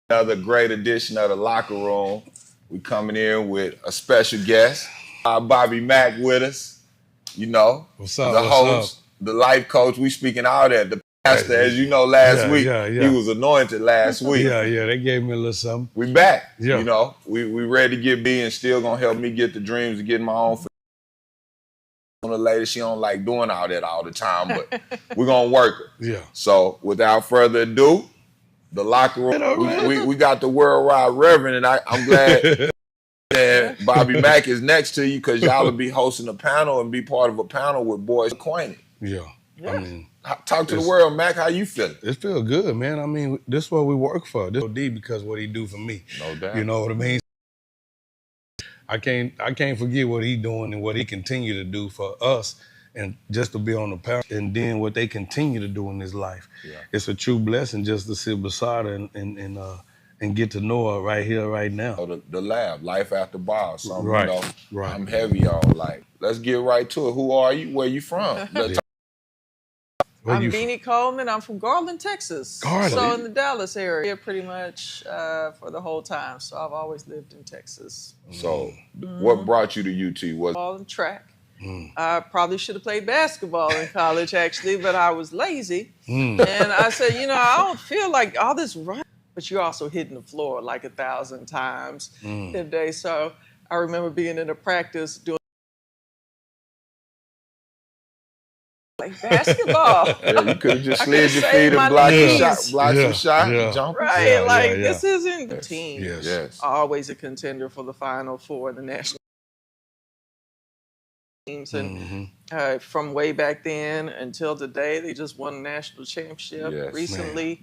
Another great edition of the Locker Room. We coming in with a special guest, Bobby Mack with us. You know, what's up, the host, the life coach. We speaking out at the pastor, as you know, last week. He was anointed last week. They gave me a little something. We back. You know, we ready to get B and still gonna help me get the dreams of getting my own. The lady, she don't like doing all that all the time, but we're gonna work her. So without further ado, the Locker Room. We got the worldwide reverend, and I'm glad that Bobby Mack is next to you because y'all will be hosting a panel and be part of a panel with boys acquainted. I mean, talk to the world, Mac. How you feeling? It feels good, man. I mean, this is what we work for. This is D because what he do for me. No doubt. You know what I mean? I can't forget what he doing and what he continue to do for us, and just to be on the panel and then what they continue to do in his life. It's a true blessing just to sit beside her and get to know her right here, right now. The lab, life after ball. Something, you know, I'm heavy on. Like, let's get right to it. Who are you? Where you from? I'm BiNi Coleman. I'm from Garland, Texas. So in the Dallas area pretty much for the whole time. So I've always lived in Texas. So what brought you to UT? Was ball and track. I probably should have played basketball in college, actually, but I was lazy. And I said, you know, I don't feel like all this run. But you're also hitting the floor like 1,000 times a day. So I remember being in a practice doing like baskball. You could have just slid your feet and blocked some shot, and jump. Right, this isn't the team. Always a contender for the Final Four in the national teams. And from way back then until today, they just won a national championship recently.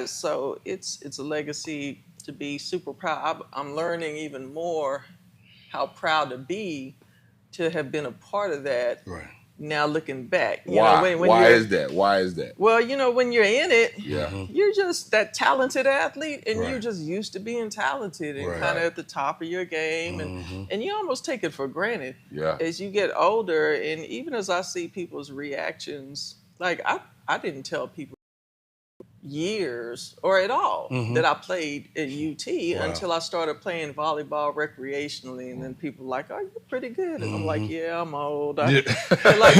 So it's a legacy to be super proud. I'm learning even more how proud to be to have been a part of that. Now looking back, why is that? Well, you know, when you're in it, you're just that talented athlete, and you're just used to being talented and kind of at the top of your game, and you almost take it for granted. As you get older, and even as I see people's reactions, like I didn't tell people years or at all that I played at UT until I started playing volleyball recreationally, and then people were like, "Oh, you're pretty good," and I'm like, "Yeah, I'm old." They're like,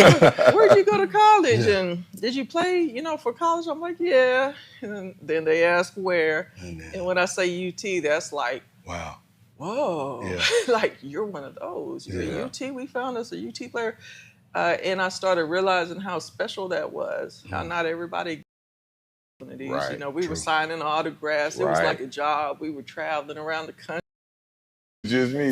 "Where'd you go to college? And did you play, you know, for college?" I'm like, "Yeah." And then they ask where, and when I say UT, that's like, wow, whoa, like you're one of those. You're at UT. We found us a UT player, and I started realizing how special that was. How not everybody. You know, we were signing autographs. It was like a job. We were traveling around the country. Just me.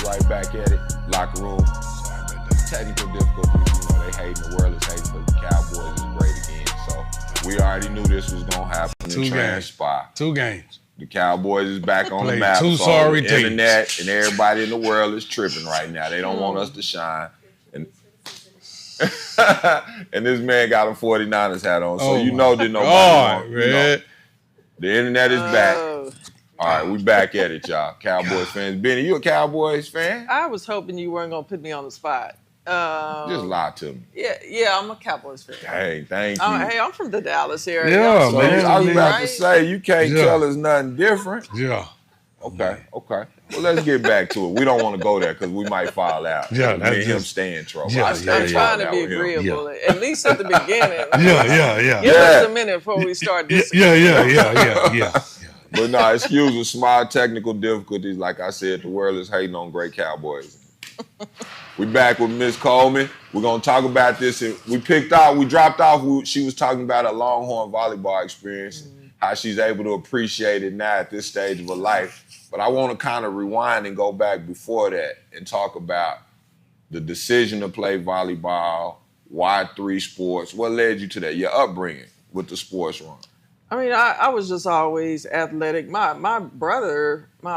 Right back at it, Locker Room. Sorry about that. Technical difficulties, you know, they hating, the world is hating, but the Cowboys is great again. So we already knew this was gonna happen. Two games. The Cowboys is back on the map. Two so sorry the teams. internet and everybody in the world is tripping right now. They don't want us to shine. And and this man got a 49ers hat on, so didn't nobody want. The internet is back. All right, we back at it, y'all. Cowboys fans. BiNi, you a Cowboys fan? I was hoping you weren't gonna put me on the spot. Just lie to me. Yeah, I'm a Cowboys fan. Hey, thank you. Hey, I'm from the Dallas area. Yeah, so man. I was about to say, you can't tell us nothing different. Yeah. Okay. Well, let's get back to it. We don't want to go there because we might fall out. Yeah, me and him stay in trouble. I'm trying to be agreeable, at least at the beginning. Yeah. Give us a minute before we start this. Yeah. But no, excuse the small technical difficulties. Like I said, the world is hating on great Cowboys. We back with Miss Coleman. We're going to talk about this. We dropped off. She was talking about a Longhorn volleyball experience, how she's able to appreciate it now at this stage of her life. But I want to kind of rewind and go back before that and talk about the decision to play volleyball, why 3 sports, what led you to that, your upbringing with the sports run. I mean, I was just always athletic. My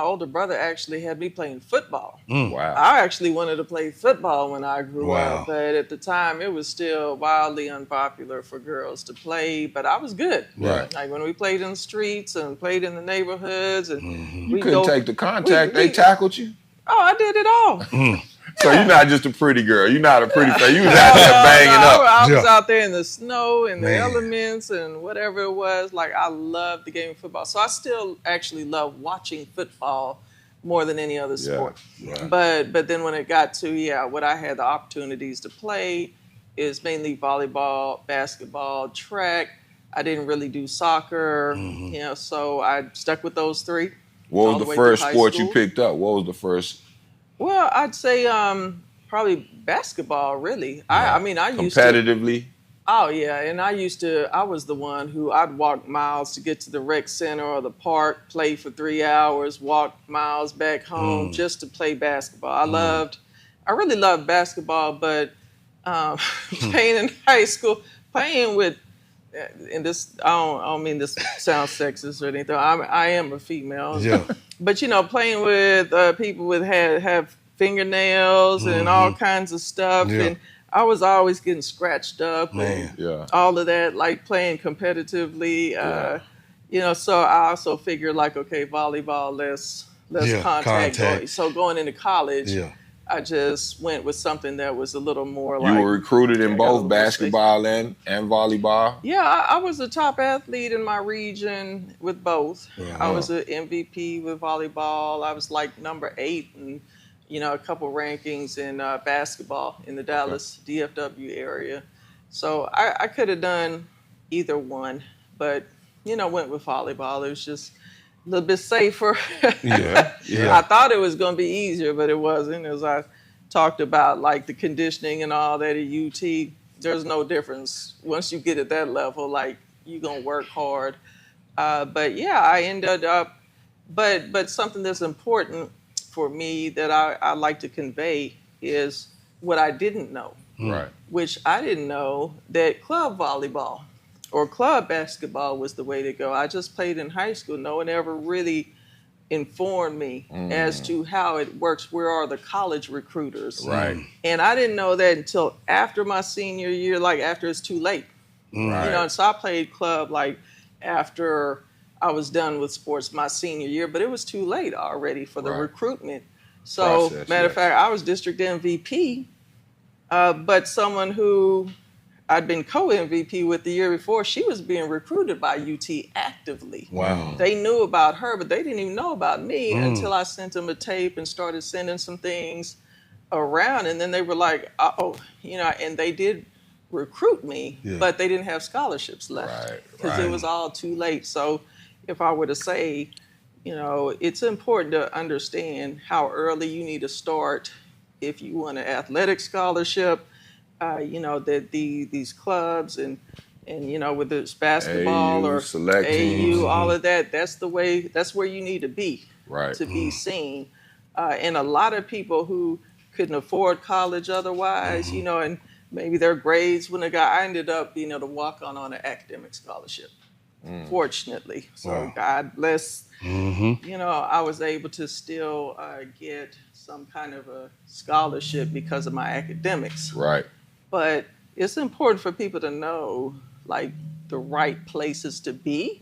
older brother actually had me playing football. Wow. I actually wanted to play football when I grew up, but at the time it was still wildly unpopular for girls to play, but I was good. Right. Like when we played in the streets and played in the neighborhoods. And you couldn't take the contact. They tackled you? Oh, I did it all. So you're not just a pretty girl. You're not a pretty face. You was out there banging up. I was out there in the snow and the elements and whatever it was. Like, I loved the game of football. So I still actually love watching football more than any other sport. Right. But then when it got to, what I had the opportunities to play is mainly volleyball, basketball, track. I didn't really do soccer, so I stuck with those 3. What was the first sport you picked up? What was the first? Well, I'd say probably basketball, really. I mean, I used to. Competitively? Oh, yeah. And I was the one who I'd walk miles to get to the rec center or the park, play for 3 hours, walk miles back home just to play basketball. I really loved basketball, but playing in high school, playing with, and this, I don't mean this sounds sexist or anything. I am a female. Yeah. But, playing with people with have fingernails and all kinds of stuff. Yeah. And I was always getting scratched up and all of that, like playing competitively. So I also figured like, okay, volleyball, less contact. So going into college, I just went with something that was a little more like... You were recruited in both basketball and volleyball? Yeah, I was a top athlete in my region with both. I was an MVP with volleyball. I was like number 8 and, a couple rankings in basketball in the Dallas DFW area. So I could have done either one, but, went with volleyball. It was just a little bit safer. I thought it was going to be easier, but it wasn't. As I talked about, like the conditioning and all that at UT, there's no difference. Once you get at that level, like you're going to work hard. I ended up, but something that's important for me that I like to convey is what I didn't know. Right. Which I didn't know that club volleyball or club basketball was the way to go. I just played in high school. No one ever really informed me as to how it works. Where are the college recruiters? Right. And I didn't know that until after my senior year, like after it's too late. Right. And so I played club like after I was done with sports my senior year, but it was too late already for the recruitment. So matter of fact, I was district MVP, but someone who I'd been co-MVP with the year before, she was being recruited by UT actively. Wow. They knew about her, but they didn't even know about me until I sent them a tape and started sending some things around. And then they were like, and they did recruit me, but they didn't have scholarships left because it was all too late. So if I were to say, it's important to understand how early you need to start if you want an athletic scholarship. That these clubs and whether it's basketball or AU, all of that, that's where you need to be to be seen. And a lot of people who couldn't afford college otherwise, and maybe their grades wouldn't have I ended up being able to walk on an academic scholarship. fortunately. So God bless, I was able to still get some kind of a scholarship because of my academics. Right. But it's important for people to know, like, the right places to be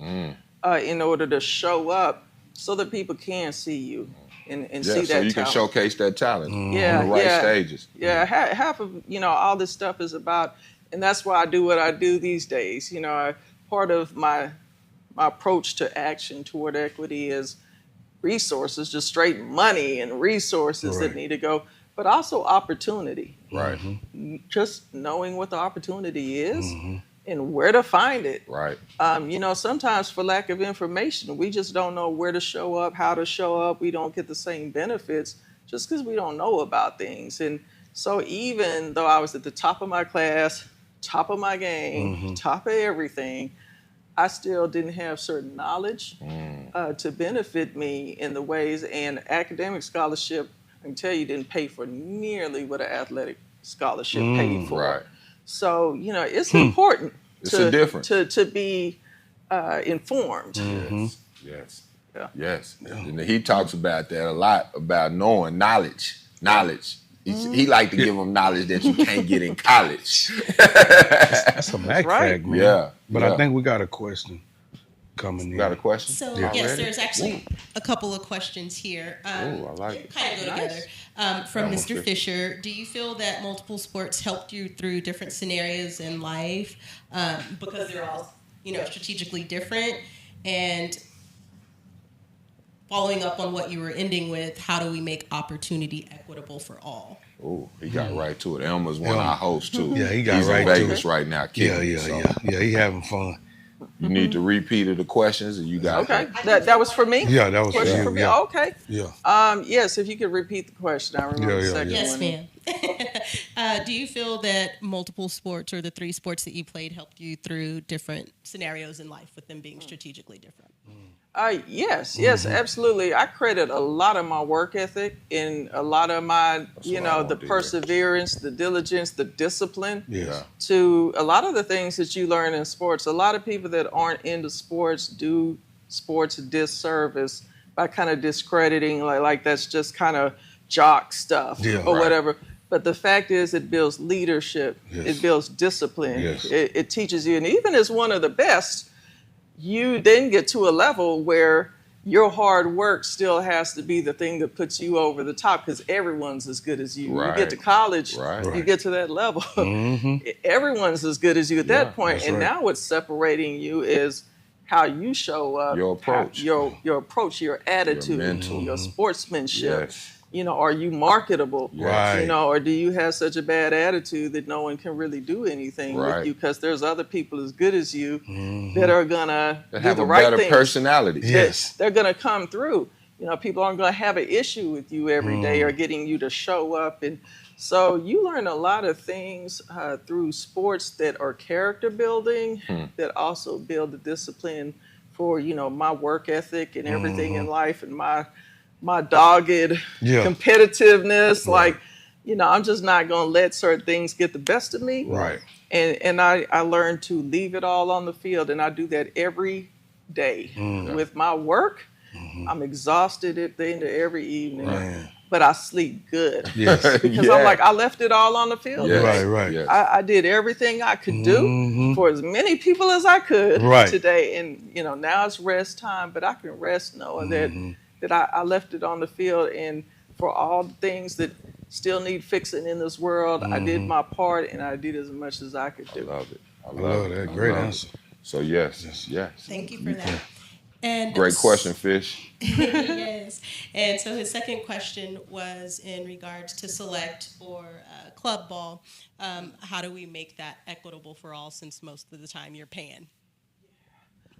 in order to show up so that people can see you and see that talent. So you can showcase that talent on the right stages. Yeah, half of, all this stuff is about, and that's why I do what I do these days. Part of my approach to action toward equity is resources, just straight money and resources that need to go, but also opportunity. Right. Just knowing what the opportunity is and where to find it. Right. Sometimes for lack of information, we just don't know where to show up, how to show up. We don't get the same benefits just because we don't know about things. And so even though I was at the top of my class, top of my game, top of everything, I still didn't have certain knowledge to benefit me in the ways, and academic scholarship, I can tell you, didn't pay for nearly what an athletic scholarship paid for. Right. So, it's important to be informed. Yes. Yeah. Yes. And he talks about that a lot, about knowing knowledge. He like to give them knowledge that you can't get in college. That's a backtrack, man. Yeah. But I think we got a question coming in. Got a question? So, yes, there's actually a couple of questions here. I like it. Kind of go together. From Mr. Fisher, do you feel that multiple sports helped you through different scenarios in life because they're all, strategically different? And following up on what you were ending with, how do we make opportunity equitable for all? Oh, he got right to it. Elmer's one of our hosts, too. Yeah, he got He's right in to Vegas it. right now. Yeah, he having fun. You need to repeat the questions, and you got that was for me? Yeah, that was for me. Yeah. Okay. Yeah. Yes, if you could repeat the question. I remember the second Yes, one. ma'am. Do you feel that multiple sports or the 3 sports that you played helped you through different scenarios in life with them being strategically different? Yes, absolutely. I credit a lot of my work ethic and a lot of my, the perseverance, the diligence, the discipline to a lot of the things that you learn in sports. A lot of people that aren't into sports do sports a disservice by kind of discrediting like that's just kind of jock stuff or whatever. But the fact is it builds leadership. It builds discipline. It teaches you. And even as one of the best, you then get to a level where your hard work still has to be the thing that puts you over the top because everyone's as good as you. You get to college, you get to that level. Everyone's as good as you at that point. And now what's separating you is how you show up, your approach, your approach, your attitude, your sportsmanship. Are you marketable? Or do you have such a bad attitude that no one can really do anything with you because there's other people as good as you that are gonna have the right better things. Personality. They're gonna come through. People aren't gonna have an issue with you every day or getting you to show up. And so you learn a lot of things through sports that are character building, that also build the discipline for my work ethic and everything in life, and my dogged competitiveness. I'm just not going to let certain things get the best of me. Right. And I learned to leave it all on the field. And I do that every day with my work. I'm exhausted at the end of every evening, but I sleep good because I'm like, I left it all on the field. Right. I did everything I could do for as many people as I could today. And, now it's rest time, but I can rest knowing that I left it on the field, and for all the things that still need fixing in this world, I did my part, and I did as much as I could do. I love it. I love that. Great answer. So yes. Thank you for that. And great question, Fish. Yes. And so his second question was in regards to select or club ball. How do we make that equitable for all, since most of the time you're paying?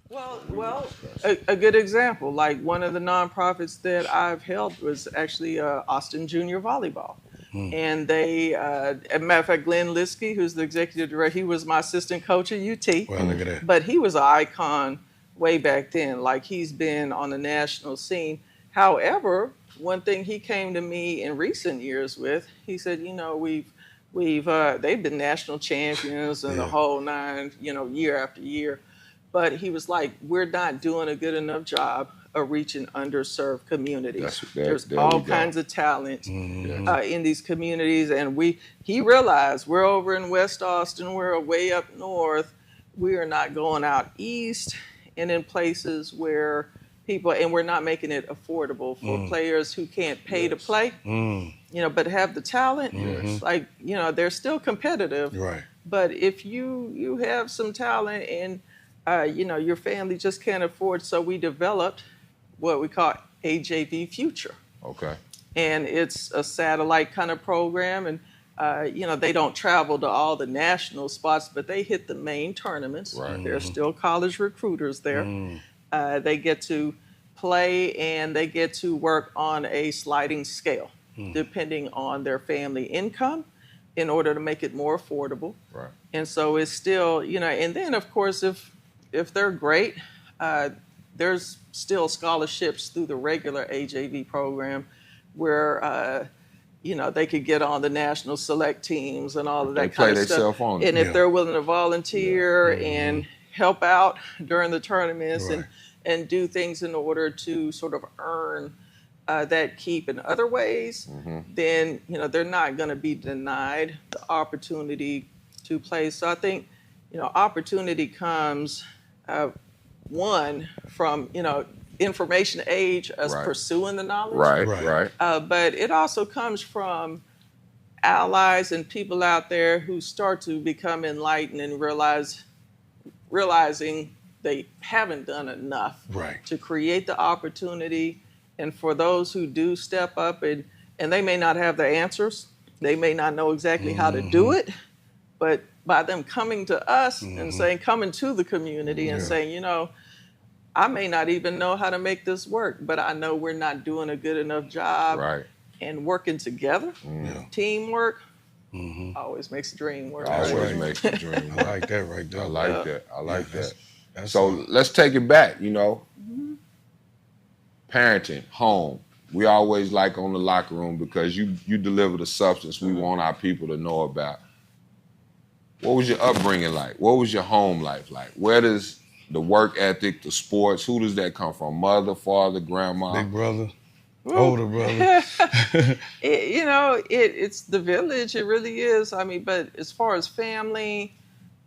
Well, a good example, like one of the nonprofits that I've held was actually Austin Junior Volleyball. And they, as a matter of fact, Glenn Liskey, who's the executive director, he was my assistant coach at UT. Well, look at that. But he was an icon way back then. Like, he's been on the national scene. However, one thing he came to me in recent years with, he said, they've been national champions and the whole nine, year after year. But he was like, we're not doing a good enough job of reaching underserved communities. There's all kinds of talent in these communities. And he realized we're over in West Austin, we're way up north. We are not going out east and in places where and we're not making it affordable for players who can't pay to play, but have the talent. Like, they're still competitive. Right. But if you have some talent and, your family just can't afford, so we developed what we call AJV Future. Okay. And it's a satellite kind of program. And, they don't travel to all the national spots, but they hit the main tournaments. Right. There's still college recruiters there. They get to play and they get to work on a sliding scale, depending on their family income, in order to make it more affordable. Right. And so it's still, and then of course, if they're great, there's still scholarships through the regular AJV program where, they could get on the national select teams and all of that kind of stuff. And if they're willing to volunteer and help out during the tournaments and do things in order to sort of earn that keep in other ways, then, they're not going to be denied the opportunity to play. So I think, opportunity comes, one, from, information age, us pursuing the knowledge. Right. But it also comes from allies and people out there who start to become enlightened and realizing they haven't done enough to create the opportunity. And for those who do step up and they may not have the answers, they may not know exactly how to do it, but by them coming to us and coming to the community and saying, I may not even know how to make this work, but I know we're not doing a good enough job. Right. And working together, teamwork, always makes the dream work. Always makes the dream work. I like that right there. I like that. So let's take it back, Parenting, home. We always like on the locker room because you deliver the substance we want our people to know about. What was your upbringing like? What was your home life like? Where does the work ethic, the sports, who does that come from? Mother, father, grandma? Big brother, older brother. It's the village. It really is. I mean, but as far as family,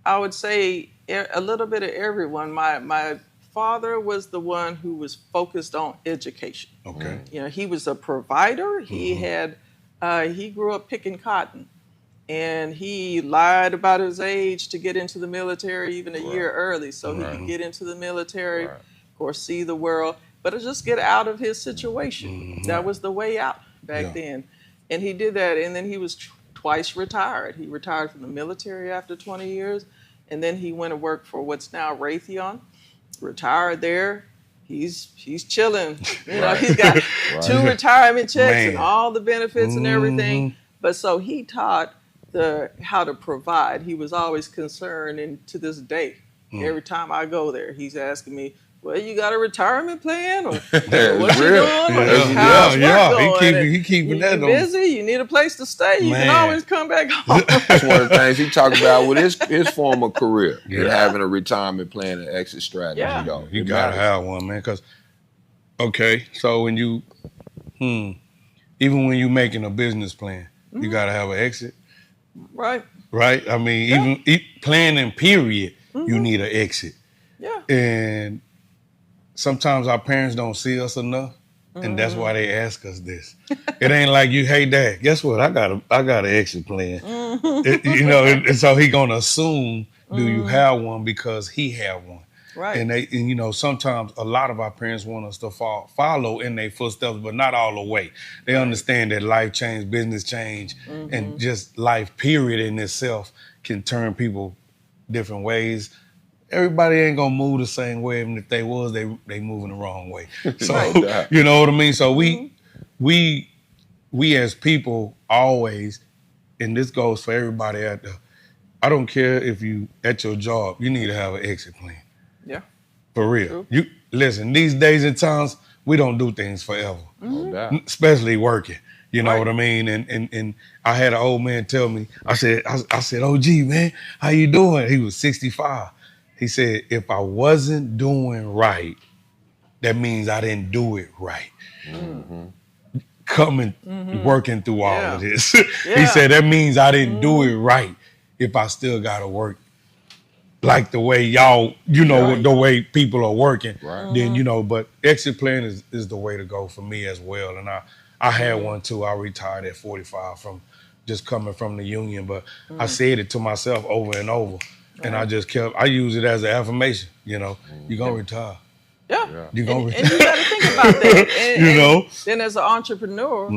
I would say a little bit of everyone. My father was the one who was focused on education. Okay. He was a provider. He he grew up picking cotton. And he lied about his age to get into the military even a year early so he could get into the military, of course, see the world, but just get out of his situation. That was the way out back then. And he did that, and then he was twice retired. He retired from the military after 20 years, and then he went to work for what's now Raytheon, retired there. He's chilling. He's got 2 retirement checks and all the benefits and everything. But so he taught how to provide. He was always concerned, and to this day, every time I go there, he's asking me, well, you got a retirement plan? Or what you doing? He keeping that on. Busy? You need a place to stay? You can always come back home. That's one of the things he talked about with his former career, having a retirement plan and exit strategy. You got to have one, man, because, so when you, even when you're making a business plan, you got to have an exit. Right. I mean, even planning, period, you need an exit. Yeah. And sometimes our parents don't see us enough, and that's why they ask us this. It ain't like hey, Dad, guess what? I got an exit plan. And so he gonna assume, do you have one because he have one? Right. And sometimes a lot of our parents want us to follow in their footsteps, but not all the way. They understand that life change, business change, and just life, period, in itself can turn people different ways. Everybody ain't gonna move the same way, and if they was, they moving the wrong way. So you know what I mean? So we as people always, and this goes for everybody out there, I don't care if you at your job, you need to have an exit plan. Yeah. For real. True. You listen, these days and times, we don't do things forever. Especially working. You know what I mean? And I had an old man tell me, I said, OG, man, how you doing? He was 65. He said, if I wasn't doing right, that means I didn't do it right. Coming, working through all of this. He said, that means I didn't do it right if I still got to work like the way y'all, the way people are working. Then, but exit plan is the way to go for me as well. And I had one too. I retired at 45 from just coming from the union, but I said it to myself over and over. And I just I use it as an affirmation, you're going to retire. Yeah. You're gonna and you got to think about that. And then as an entrepreneur,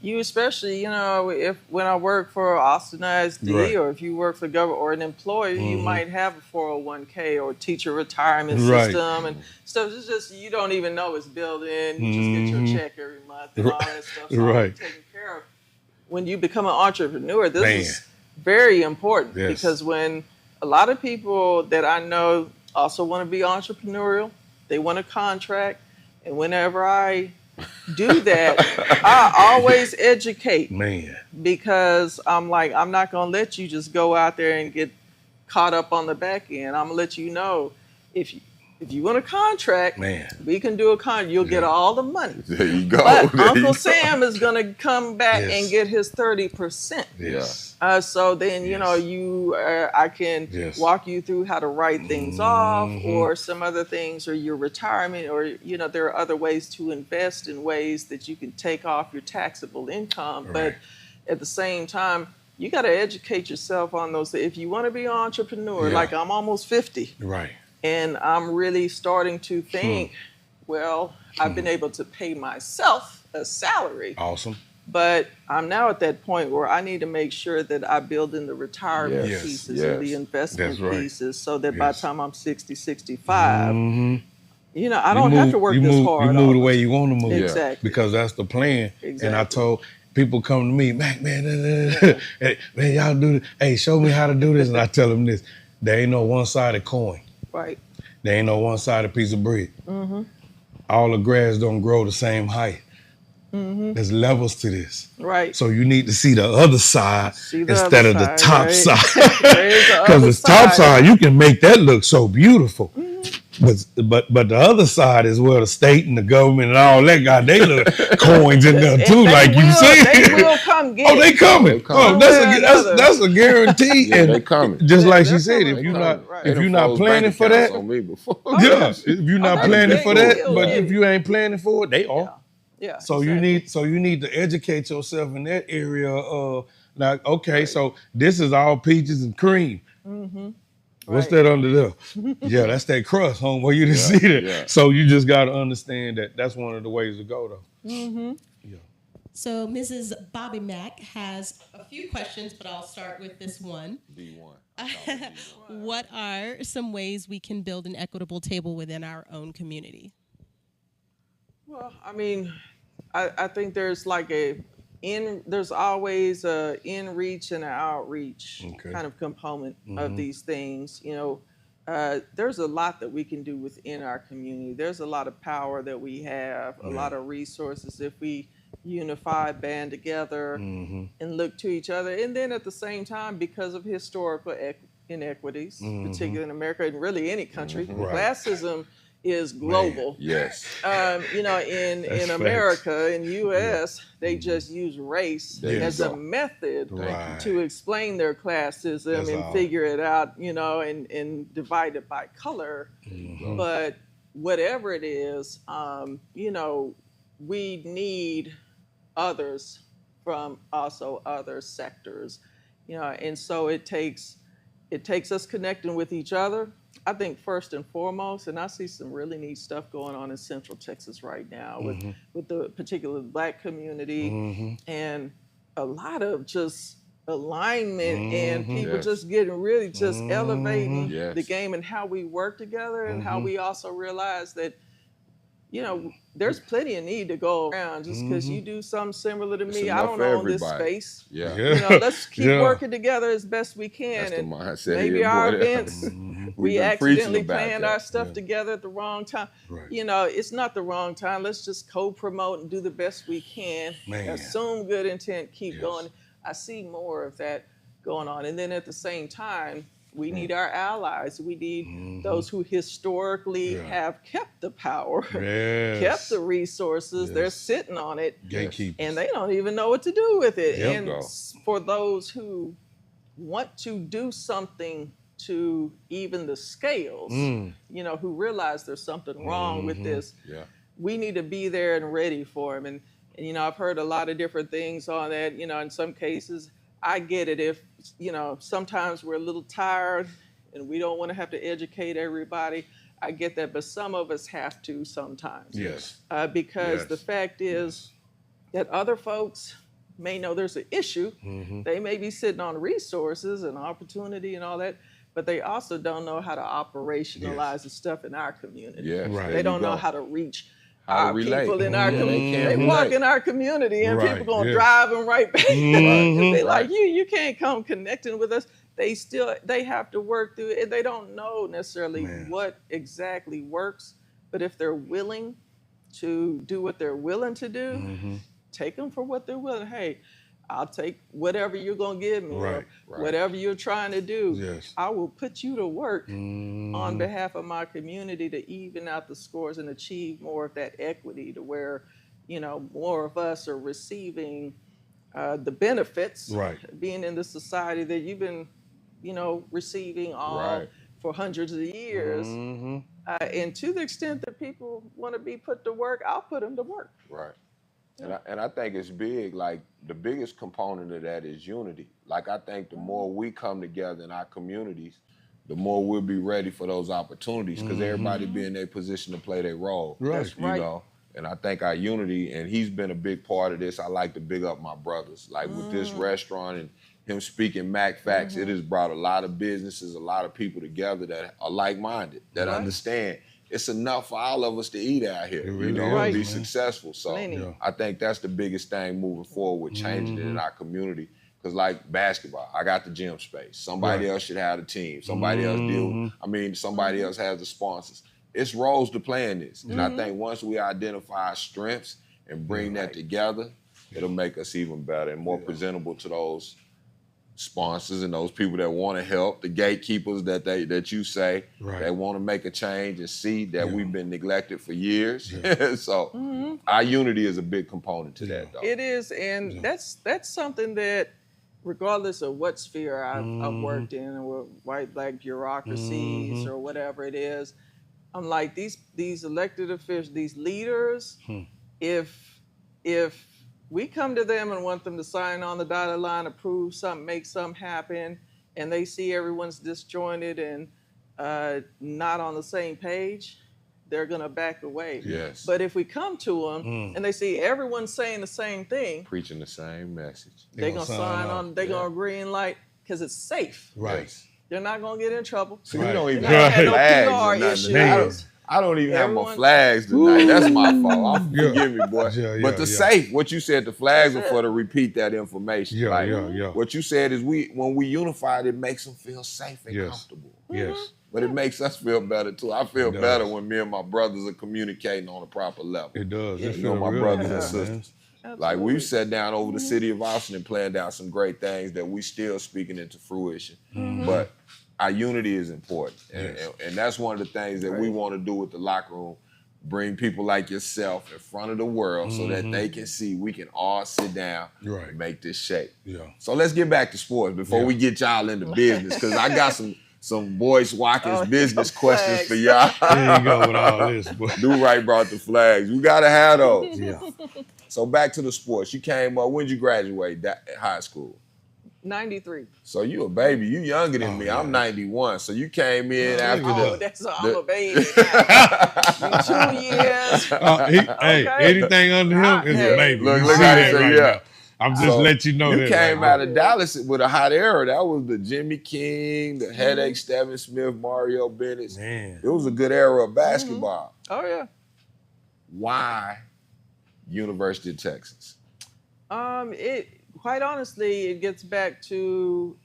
you especially, when I work for Austin ISD or if you work for the government or an employer, you might have a 401k or teacher retirement system and stuff. It's just, you don't even know it's built in. You just get your check every month and all that stuff. So it's taken care of. When you become an entrepreneur, this is very important because when a lot of people that I know also want to be entrepreneurial, they want a contract, and whenever I do that, I always educate. Because I'm like, I'm not going to let you just go out there and get caught up on the back end. I'm going to let you know, if you want a contract, we can do a contract. You'll get all the money. There you go. But Uncle Sam is going to come back and get his 30%. So then, I can walk you through how to write things off or some other things or your retirement or, there are other ways to invest in ways that you can take off your taxable income. But at the same time, you got to educate yourself on those. If you want to be an entrepreneur, like I'm almost 50. And I'm really starting to think, well, I've been able to pay myself a salary. Awesome. But I'm now at that point where I need to make sure that I build in the retirement pieces and the investment pieces so that by the time I'm 60, 65, I don't have to work this hard. You move the way you want to move. Exactly. Because that's the plan. Exactly. And I told people come to me, man, hey, man, y'all do this. Hey, show me how to do this. And I tell them this. There ain't no one-sided coin. Right. There ain't no one-sided piece of bread. All the grass don't grow the same height. There's levels to this. Right. So you need to see the other side instead of the top side. Because the top side, you can make that look so beautiful. But the other side is where the state and the government and all that got they little coins in there too, like you said. They will come get they coming. Oh, that's a guarantee. And they coming. Just like she said, if you're not planning for that, if you're not planning for that, but if you ain't planning for it, they are. Yeah. So you need to educate yourself in that area of like, okay, so this is all peaches and cream. What's that under there? Yeah, that's that crust, homeboy. You didn't see that. Yeah. So you just got to understand that that's one of the ways to go, though. Yeah. So Mrs. Bobby Mack has a few questions, but I'll start with this one. B1. What are some ways we can build an equitable table within our own community? Well, I mean, I think there's like there's always a in-reach and an outreach kind of component of these things. There's a lot that we can do within our community. There's a lot of power that we have, a lot of resources if we unify, band together, and look to each other. And then at the same time, because of historical inequities, particularly in America and really any country, classism is global. Yes. In America, in U.S., they just use race as a method to explain their classism and figure it out, and divide it by color. But whatever it is, we need others from also other sectors, and so it takes us connecting with each other. I think first and foremost, and I see some really neat stuff going on in Central Texas right now with the particular Black community and a lot of just alignment and people just getting really just elevating the game and how we work together and how we also realize that, there's plenty of need to go around. Just because you do something similar to me, I don't own this space. Let's keep working together as best we can. That's and the mindset maybe here, our boy. events, we accidentally planned our stuff together at the wrong time. Right. It's not the wrong time. Let's just co-promote and do the best we can. Assume good intent, keep going. I see more of that going on. And then at the same time, We need our allies. We need those who historically have kept the power, kept the resources. They're sitting on it. Gatekeepers. And they don't even know what to do with it. And for those who want to do something to even the scales, you know, who realize there's something wrong with this, we need to be there and ready for them. And, you know, I've heard a lot of different things on that. You know, in some cases, I get it if, you know, sometimes we're a little tired and we don't want to have to educate everybody. I get that, but some of us have to sometimes. Because the fact is that other folks may know there's an issue. They may be sitting on resources and opportunity and all that, but they also don't know how to operationalize the stuff in our community. They don't know how to reach our people in our community. They walk in our community and people gonna drive them right back. They like, you can't come connecting with us. They have to work through it. They don't know necessarily what exactly works, but if they're willing to do what they're willing to do, take them for what they're willing. Hey, I'll take whatever you're going to give me, or whatever you're trying to do. I will put you to work on behalf of my community to even out the scores and achieve more of that equity to where, you know, more of us are receiving the benefits being in the society that you've been, you know, receiving all for hundreds of years. And to the extent that people want to be put to work, I'll put them to work. And I think it's big, like the biggest component of that is unity. Like I think the more we come together in our communities, the more we'll be ready for those opportunities because everybody be in their position to play their role. You know? And I think our unity, and he's been a big part of this. I like to big up my brothers. Like with this restaurant and him speaking Mac Facts, it has brought a lot of businesses, a lot of people together that are like-minded, that understand it's enough for all of us to eat out here, you know, and be successful. So I think that's the biggest thing moving forward with changing it in our community. Because like basketball, I got the gym space. Somebody else should have the team. Somebody else somebody else has the sponsors. It's roles to play in this. And I think once we identify our strengths and bring that together, it'll make us even better and more presentable to those sponsors and those people that want to help, the gatekeepers that you say that want to make a change and see that we've been neglected for years. So our unity is a big component to that, though. It is, and that's something that, regardless of what sphere I've worked in, or white, black bureaucracies or whatever it is, I'm like, these elected officials, these leaders, if we come to them and want them to sign on the dotted line, approve something, make something happen, and they see everyone's disjointed and not on the same page, they're going to back away. But if we come to them and they see everyone saying the same thing, preaching the same message, they're going to sign on, they're going to agree and like, because it's safe. They're not going to get in trouble. So you don't even have flags or nothing. I don't even have my flags tonight. That's my fault. Forgive me, boy. But the safe, what you said, the flags are for to repeat that information. What you said is when we unified, it makes them feel safe and comfortable. But it makes us feel better too. I feel better when me and my brothers are communicating on a proper level. It does. You know, my brothers and sisters. Like we've sat down over the city of Austin and planned out some great things that we still speaking into fruition. But our unity is important. And that's one of the things that we want to do with the locker room. Bring people like yourself in front of the world so that they can see we can all sit down and make this shape. So let's get back to sports before we get y'all into business, because I got some Boyce Watkins business questions for y'all. There you go with all this. Do-Right brought the flags. We got to have those. So back to the sports. You came up, when did you graduate high school? 93. So you a baby. You younger than me. I'm 91. So you came in after I'm a baby. 2 years. Anything under him is a baby. Look how he say, I'm just letting you know that. You came out of Dallas with a hot era. That was the Jimmy King, the Headache, Stephen Smith, Mario Bennett. Man. It was a good era of basketball. Oh, yeah. Why University of Texas? Quite honestly, it gets back to,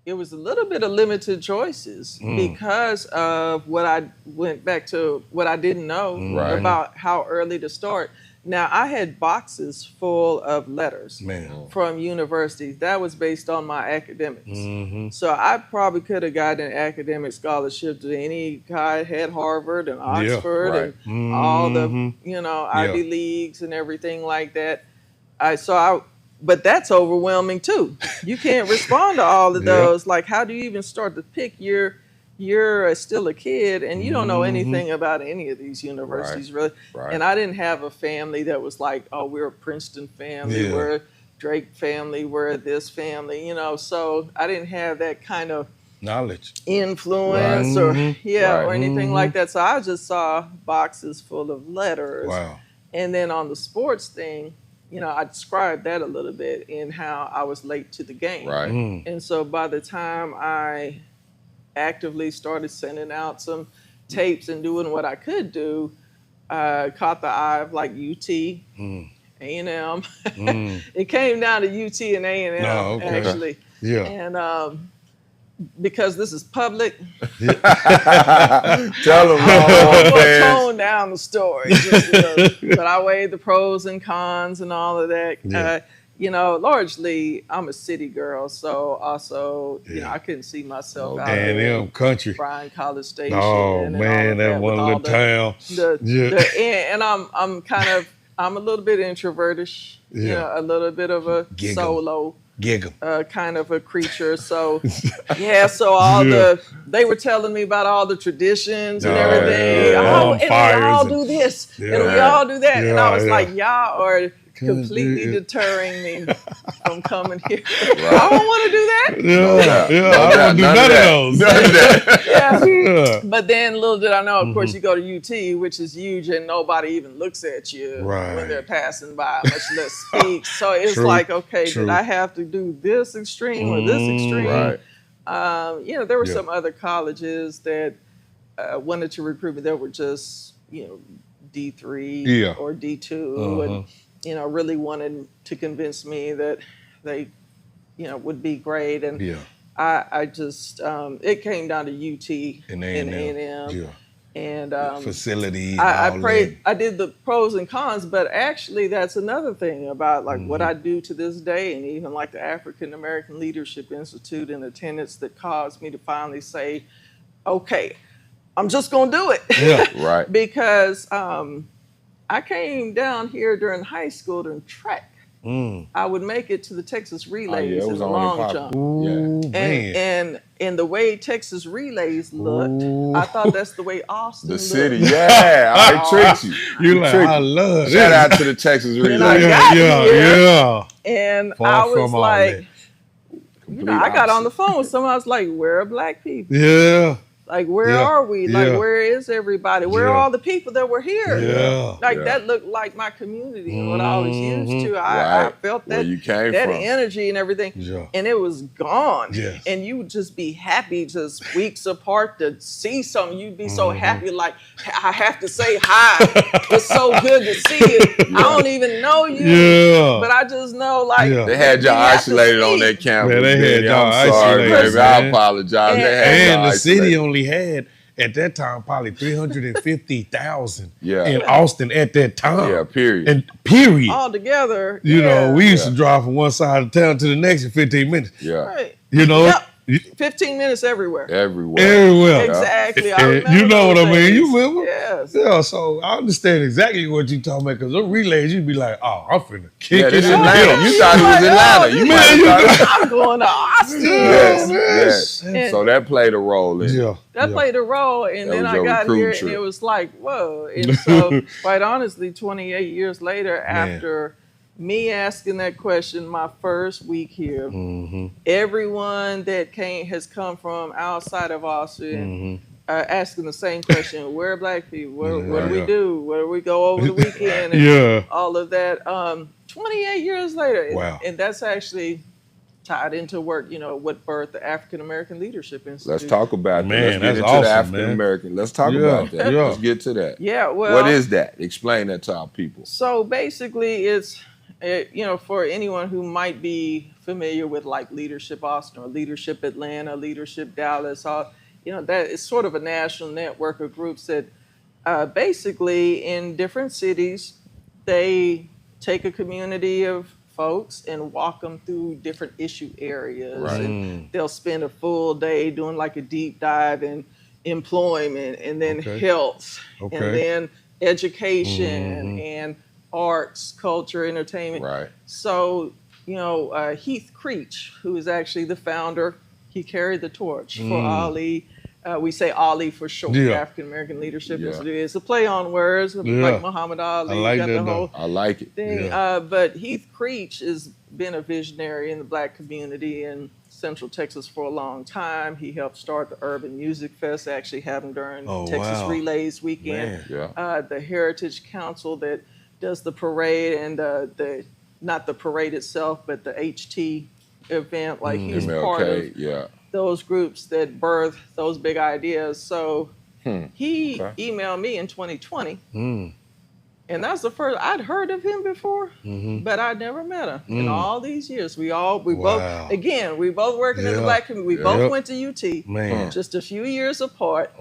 it was a little bit of limited choices because of what I went back to what I didn't know about how early to start. Now, I had boxes full of letters from universities. That was based on my academics. So I probably could have gotten an academic scholarship to any guy had Harvard and Oxford and all the, Ivy Leagues and everything like that. But that's overwhelming too. You can't respond to all of those. Like, how do you even start to pick? You're still a kid and you don't know anything about any of these universities really. And I didn't have a family that was like, oh, we're a Princeton family, we're a Drake family, we're this family, so I didn't have that kind of knowledge, influence or anything like that. So I just saw boxes full of letters. And then on the sports thing, I described that a little bit in how I was late to the game. And so by the time I actively started sending out some tapes and doing what I could do, caught the eye of like UT, A&M. It came down to UT and A&M actually. And because this is public, tell them. I'm gonna tone down the story just a little, but I weighed the pros and cons and all of that. Largely I'm a city girl, so also I couldn't see myself out there in country, Bryan College Station. Oh man, that one little town. And I'm a little bit introvertish, a little bit of a solo. Kind of a creature. So they were telling me about all the traditions and everything. And we all do this and we all do that. And I was like, y'all are completely deterring me from coming here. I don't want to do that. I don't do none of those. But then little did I know, of course, you go to UT, which is huge, and nobody even looks at you when they're passing by, much less speak. So it's like, okay, did I have to do this extreme or this extreme? There were some other colleges that wanted to recruit me that were just, D3 or D2 and really wanted to convince me that they, would be great. And I just, it came down to UT and A&M. And facilities. I did the pros and cons, but actually that's another thing about like what I do to this day, and even like the African American Leadership Institute and attendance that caused me to finally say, okay, I'm just gonna do it. Because I came down here during high school during track. I would make it to the Texas relays in the long jump. And the way Texas relays looked, I thought that's the way Austin looked. The city, I tricked you. You're like, I love it. Shout out to the Texas relays. And I got here, and I was like, I got on the phone with someone. I was like, where are black people? Like, where are we? Like, where is everybody? Where are all the people that were here? That looked like my community and what I was used to. I felt that energy and everything. And it was gone. And you would just be happy just weeks apart to see something. You'd be so happy, like, I have to say hi. It's so good to see you. I don't even know you. But I just know, like, they had y'all isolated on that campus. Man, they had y'all isolated. I'm sorry, baby. I apologize. And the city only had at that time probably 350,000 in Austin at that time. Period. And period. All together. We used to drive from one side of town to the next in 15 minutes. Right. 15 minutes everywhere. Exactly. You know what I mean? You remember? Yes. Yeah, so I understand exactly what you're talking about, because the relays, you'd be like, oh, I'm finna kick it. This is Atlanta. You thought it was Atlanta. I'm going to Austin. Yes. So that played a role in it. That played a role, and then I got here, and it was like, whoa. And so, quite honestly, 28 years later, after me asking that question my first week here, everyone that has come from outside of Austin asking the same question: where are black people? What do we do? Where do we go over the weekend? And all of that. 28 years later, and that's actually tied into work, what birthed the African American Leadership Institute. Let's talk about that. Man, Let's get into the African American. Let's talk about that. Let's get to that. What is that? Explain that to our people. So basically, it's for anyone who might be familiar with like Leadership Austin or Leadership Atlanta, Leadership Dallas, that is sort of a national network of groups that basically in different cities they take a community of folks and walk them through different issue areas. Right. And they'll spend a full day doing like a deep dive in employment, and then health, and then education, and arts, culture, entertainment. Right. So, Heath Creech, who is actually the founder, he carried the torch for Ali. We say Ali for short, African American Leadership Institute. It's a play on words, like Muhammad Ali. I like that. I like it. Thing. But Heath Creech has been a visionary in the Black community in Central Texas for a long time. He helped start the Urban Music Fest, actually have them during Texas Relays Weekend. The Heritage Council that does the parade and not the parade itself, but the HT event. Like he's MLK, part of those groups that birth those big ideas. So he emailed me in 2020. And that's the first I'd heard of him before, but I'd never met him in all these years. We both working in the Black community. We both went to UT, just a few years apart,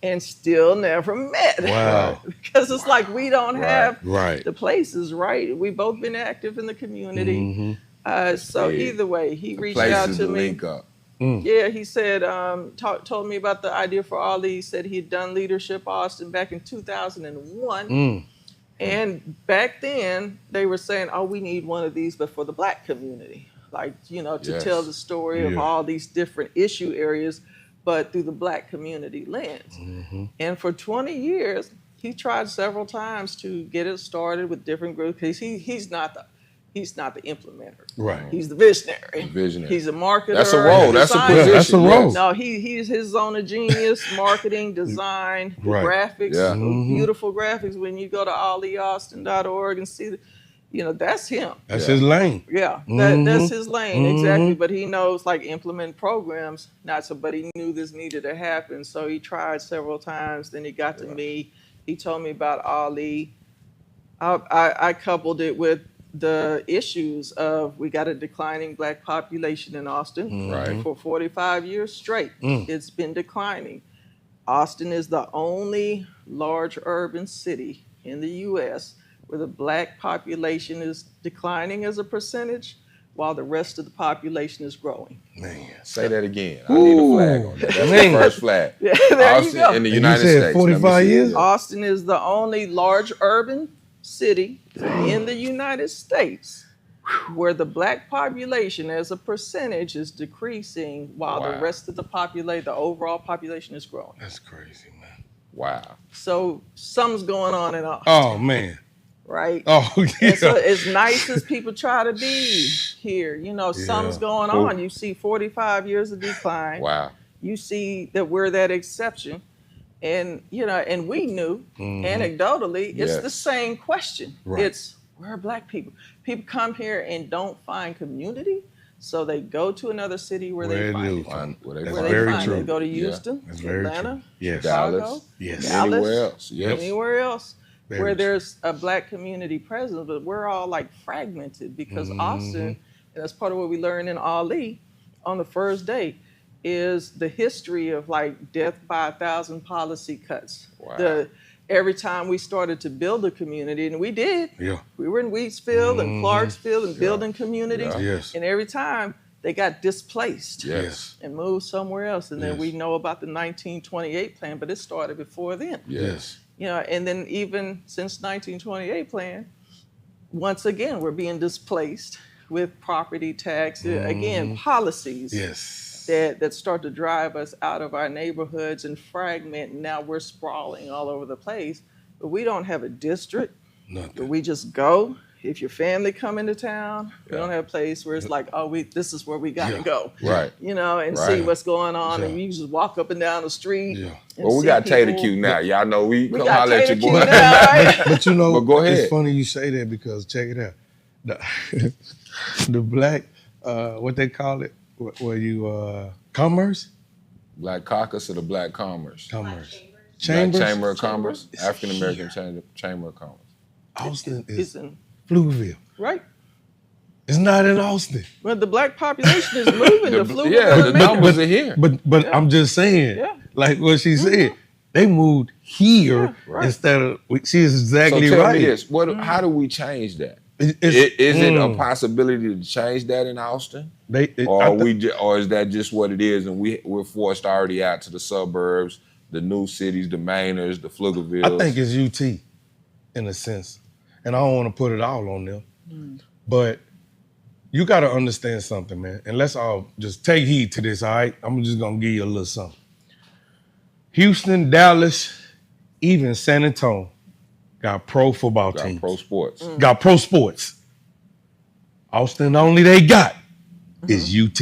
and still never met. Wow. Because it's like we don't have the places, right? We've both been active in the community. So either way, he reached out to me. Link up. Yeah, he said, told me about the idea for Ali. He said he'd done Leadership Austin back in 2001. And back then, they were saying, oh, we need one of these, but for the Black community. Like, to tell the story of all these different issue areas, but through the Black community lens. And for 20 years, he tried several times to get it started with different groups. Because he's not the implementer. Right. He's the visionary. He's a marketer. That's a role. That's a position. That's a role. No, he's his zone of genius, marketing, design, graphics, beautiful graphics. When you go to alieaustin.org and see, that's him. That's his lane. Yeah, that's his lane, exactly. But he knows like implement programs, but he knew this needed to happen. So he tried several times. Then he got to me. He told me about Ali. I coupled it with the issues of we got a declining Black population in Austin for 45 years straight. It's been declining. Austin is the only large urban city in the U.S. where the Black population is declining as a percentage while the rest of the population is growing. Man, say that again. I need a flag on that. That's the first flag. Yeah, there Austin, you go. In the United States. 45 years? Austin is the only large urban city in the United States where the Black population as a percentage is decreasing while the rest of the overall population is growing. That's crazy, man. Wow. So something's going on in Austin. Oh, man. Right? Oh, yeah. And so as nice as people try to be here, something's going on. You see 45 years of decline. Wow. You see that we're that exception. And, and we knew, anecdotally, it's the same question. Right. It's, where are Black people? People come here and don't find community, so they go to another city where they find it. That's very true. They go to Houston, Atlanta, Chicago, Dallas, anywhere else where there's a Black community presence, but we're all like fragmented because Austin, and that's part of what we learned in Ali on the first day, is the history of like death by 1,000 policy cuts. Wow. Every time we started to build a community, and we did, we were in Wheatsfield and Clarksville and building communities, and every time they got displaced and moved somewhere else. And then we know about the 1928 plan, but it started before then. And then even since 1928 plan, once again, we're being displaced with property tax, again, policies that start to drive us out of our neighborhoods and fragment. And now we're sprawling all over the place, but we don't have a district. But we just go. If your family come into town, we don't have a place where it's like, this is where we gotta go. Right. And see what's going on. And you just walk up and down the street. Well, we got Tater Q now. Y'all know we come holler at your boy. But but go ahead. It's funny you say that because check it out. The Black, what they call it, where you, commerce? Black Caucus or the Black Commerce? Commerce. Chamber of Commerce? African American Chamber of Commerce. Austin is in Pflugerville. Right. It's not in Austin. But the Black population is moving to Pflugerville. Yeah, the numbers are here. But I'm just saying, like what she said, They moved here instead of. She's exactly so tell right. me this: how do we change that? Is it a possibility to change that in Austin, or is that just what it is, and we're forced already out to the suburbs, the new cities, the Mainers, the Pflugervilles? I think it's UT, in a sense, and I don't want to put it all on them, but you got to understand something, man. And let's all just take heed to this. All right, I'm just gonna give you a little something. Houston, Dallas, even San Antonio got pro football teams. Got pro sports. Got pro sports. Austin, only they got is UT.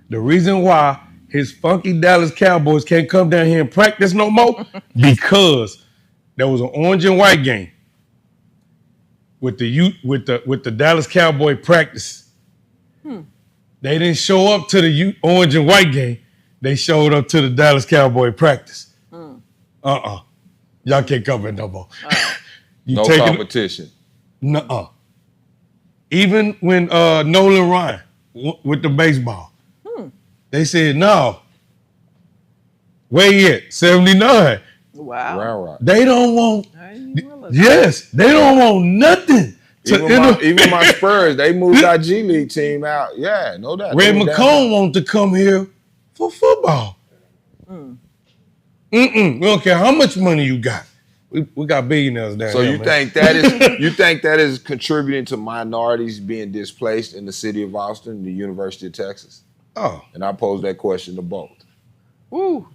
The reason why his funky Dallas Cowboys can't come down here and practice no more because there was an orange and white game with the Dallas Cowboy practice. They didn't show up to the orange and white game. They showed up to the Dallas Cowboy practice. Y'all can't come in no more. No competition. Nuh-uh. Even when Nolan Ryan with the baseball, they said, no. Where you at? 79. Wow. They don't want, they don't want nothing. Even my Spurs, they moved our G League team out. Yeah, no doubt. Ray McComb wants to come here for football. We don't care how much money you got. We got billionaires down here. So you think that is contributing to minorities being displaced in the city of Austin, the University of Texas? Oh. And I pose that question to both. Woo.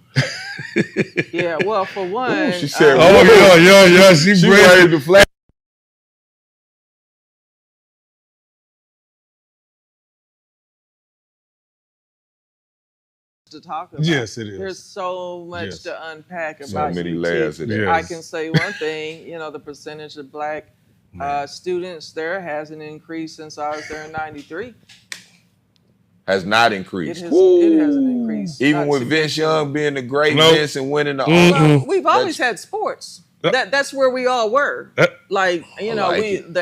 Yeah, well, for one. Ooh, she said, yeah. She raised the flag. To talk about. Yes, it is. There's so much to unpack about so many layers of it. I can say one thing, the percentage of black students there hasn't increased since I was there in 93. Has not increased. It hasn't increased. Even with Vince Young being the great Vince and winning the we've always had sports. That's where we all were. The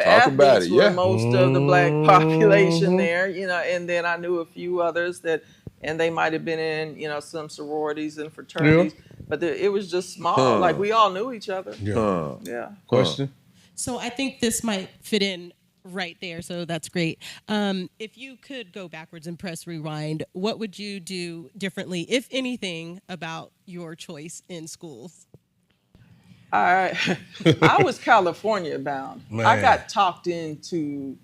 athletes were most of the black population there, and then I knew a few others and they might have been in, some sororities and fraternities, but it was just small. Like we all knew each other. Question? So I think this might fit in right there. So that's great. If you could go backwards and press rewind, what would you do differently, if anything, about your choice in schools? I was California bound. Man. I got talked into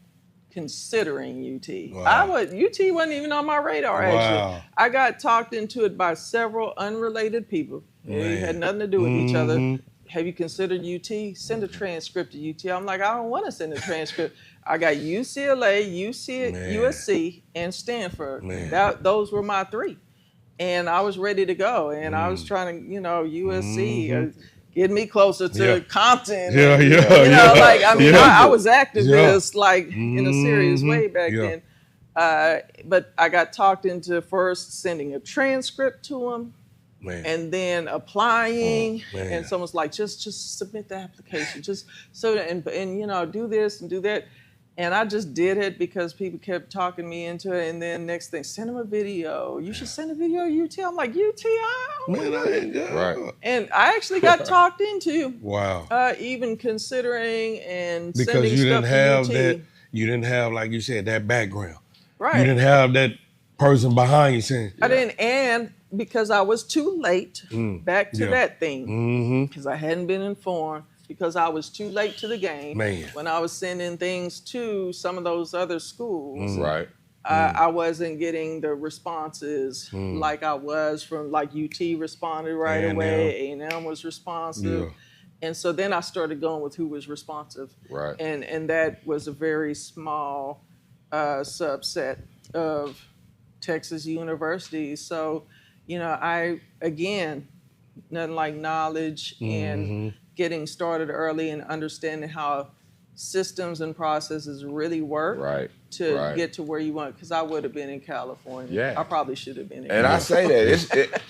considering UT. Wow. UT wasn't even on my radar, actually. I got talked into it by several unrelated people. It had nothing to do with each other. Have you considered UT? Send a transcript to UT. I'm like, I don't want to send a transcript. I got UCLA, USC, and Stanford. Those were my three. And I was ready to go. And I was trying to, USC, get me closer to Compton. I was activist, in a serious way back then. But I got talked into first sending a transcript to them. And then applying, and someone's like, just submit the application, do this and do that, and I just did it because people kept talking me into it. And then next thing, send them a video. You should send a video to UT. I'm like, UT, right. And I actually got talked into even considering and because sending you stuff didn't have to UT. that. You didn't have, like you said, that background. Right. You didn't have that person behind you saying. I didn't, and because I was too late, back to that thing, because I hadn't been informed, because I was too late to the game. When I was sending things to some of those other schools, I wasn't getting the responses like I was from, like UT responded right away, A&M was responsive. And so then I started going with who was responsive. Right. And that was a very small subset of Texas universities. So, I, again, nothing like knowledge and getting started early and understanding how systems and processes really work to get to where you want. Because I would have been in California. I probably should have been in California. I say that.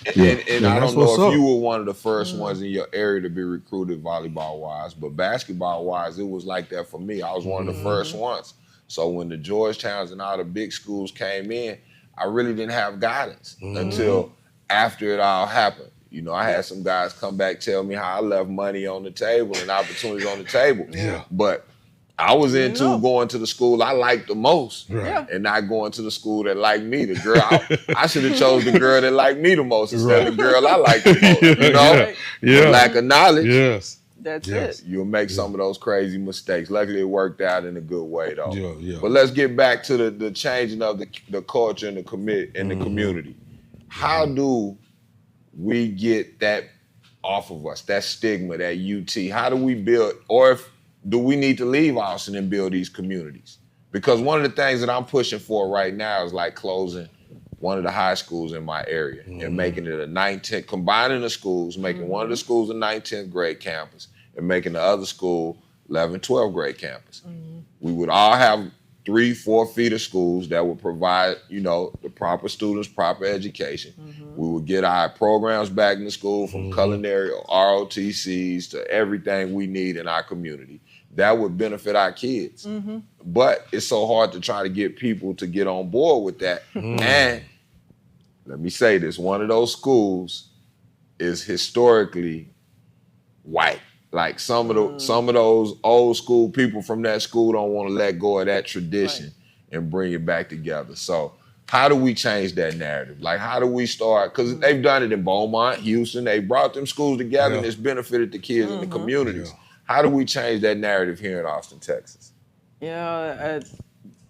And I don't know if you were one of the first ones in your area to be recruited volleyball-wise, but basketball-wise, it was like that for me. I was one of the first ones. So when the Georgetowns and all the big schools came in, I really didn't have guidance until after it all happened. You know, I had some guys come back tell me how I left money on the table and opportunities on the table. Yeah. But I was into going to the school I liked the most, and not going to the school that liked me. The girl I should have chose the girl that liked me the most instead of the girl I liked the most. You know, yeah. Lack of knowledge. Yes, that's it. You'll make some of those crazy mistakes. Luckily, it worked out in a good way, though. Yeah. But let's get back to the changing of the culture and the community. How do we get that off of us? That stigma, that UT. How do we build, or do we need to leave Austin and build these communities? Because one of the things that I'm pushing for right now is like closing one of the high schools in my area and making it a 9-10, combining the schools, making one of the schools a 9-10th grade campus and making the other school 11th, 12th grade campus. We would all have 3-4 feeder schools that would provide, you know, the proper students, proper education. We would get our programs back in the school, from culinary, ROTCs to everything we need in our community. That would benefit our kids. But it's so hard to try to get people to get on board with that. And let me say this, one of those schools is historically white. Like some of those old school people from that school don't want to let go of that tradition and bring it back together. So how do we change that narrative? Like, how do we start? Because they've done it in Beaumont, Houston. They brought them schools together and it's benefited the kids in the communities. How do we change that narrative here in Austin, Texas?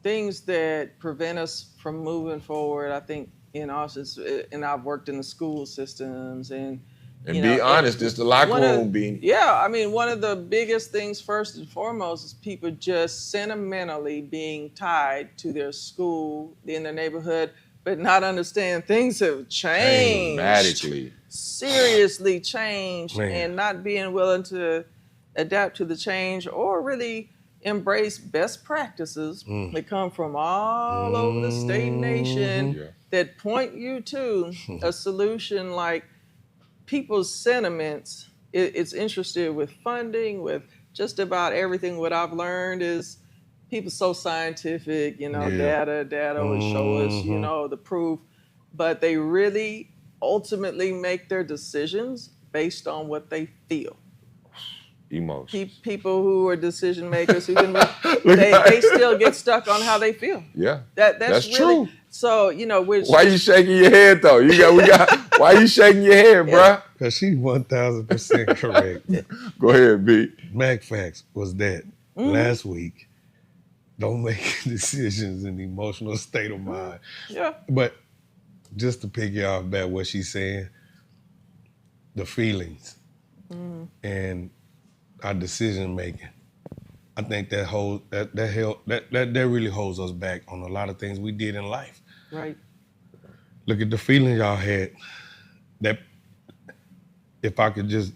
Things that prevent us from moving forward, I think, in Austin, and I've worked in the school systems and be honest, it's the locker room, BiNi. Yeah, I mean, one of the biggest things first and foremost is people just sentimentally being tied to their school in their neighborhood, but not understand things have changed. Dramatically. Seriously changed, and not being willing to adapt to the change or really embrace best practices that come from all over the state and nation that point you to a solution. Like, people's sentiments, it's interested with funding, with just about everything. What I've learned is people so scientific, data would show us, the proof, but they really ultimately make their decisions based on what they feel. Emotions. People who are decision makers, they still get stuck on how they feel. Yeah, that's really true. So why you shaking your head though? Why you shaking your head, bruh? Because she's 1,000% correct. Go ahead, B. Mac facts was that last week. Don't make decisions in the emotional state of mind. Yeah. But just to pick you off back what she's saying, the feelings and our decision making. I think that really holds us back on a lot of things we did in life. Right. Look at the feeling y'all had. That if I could just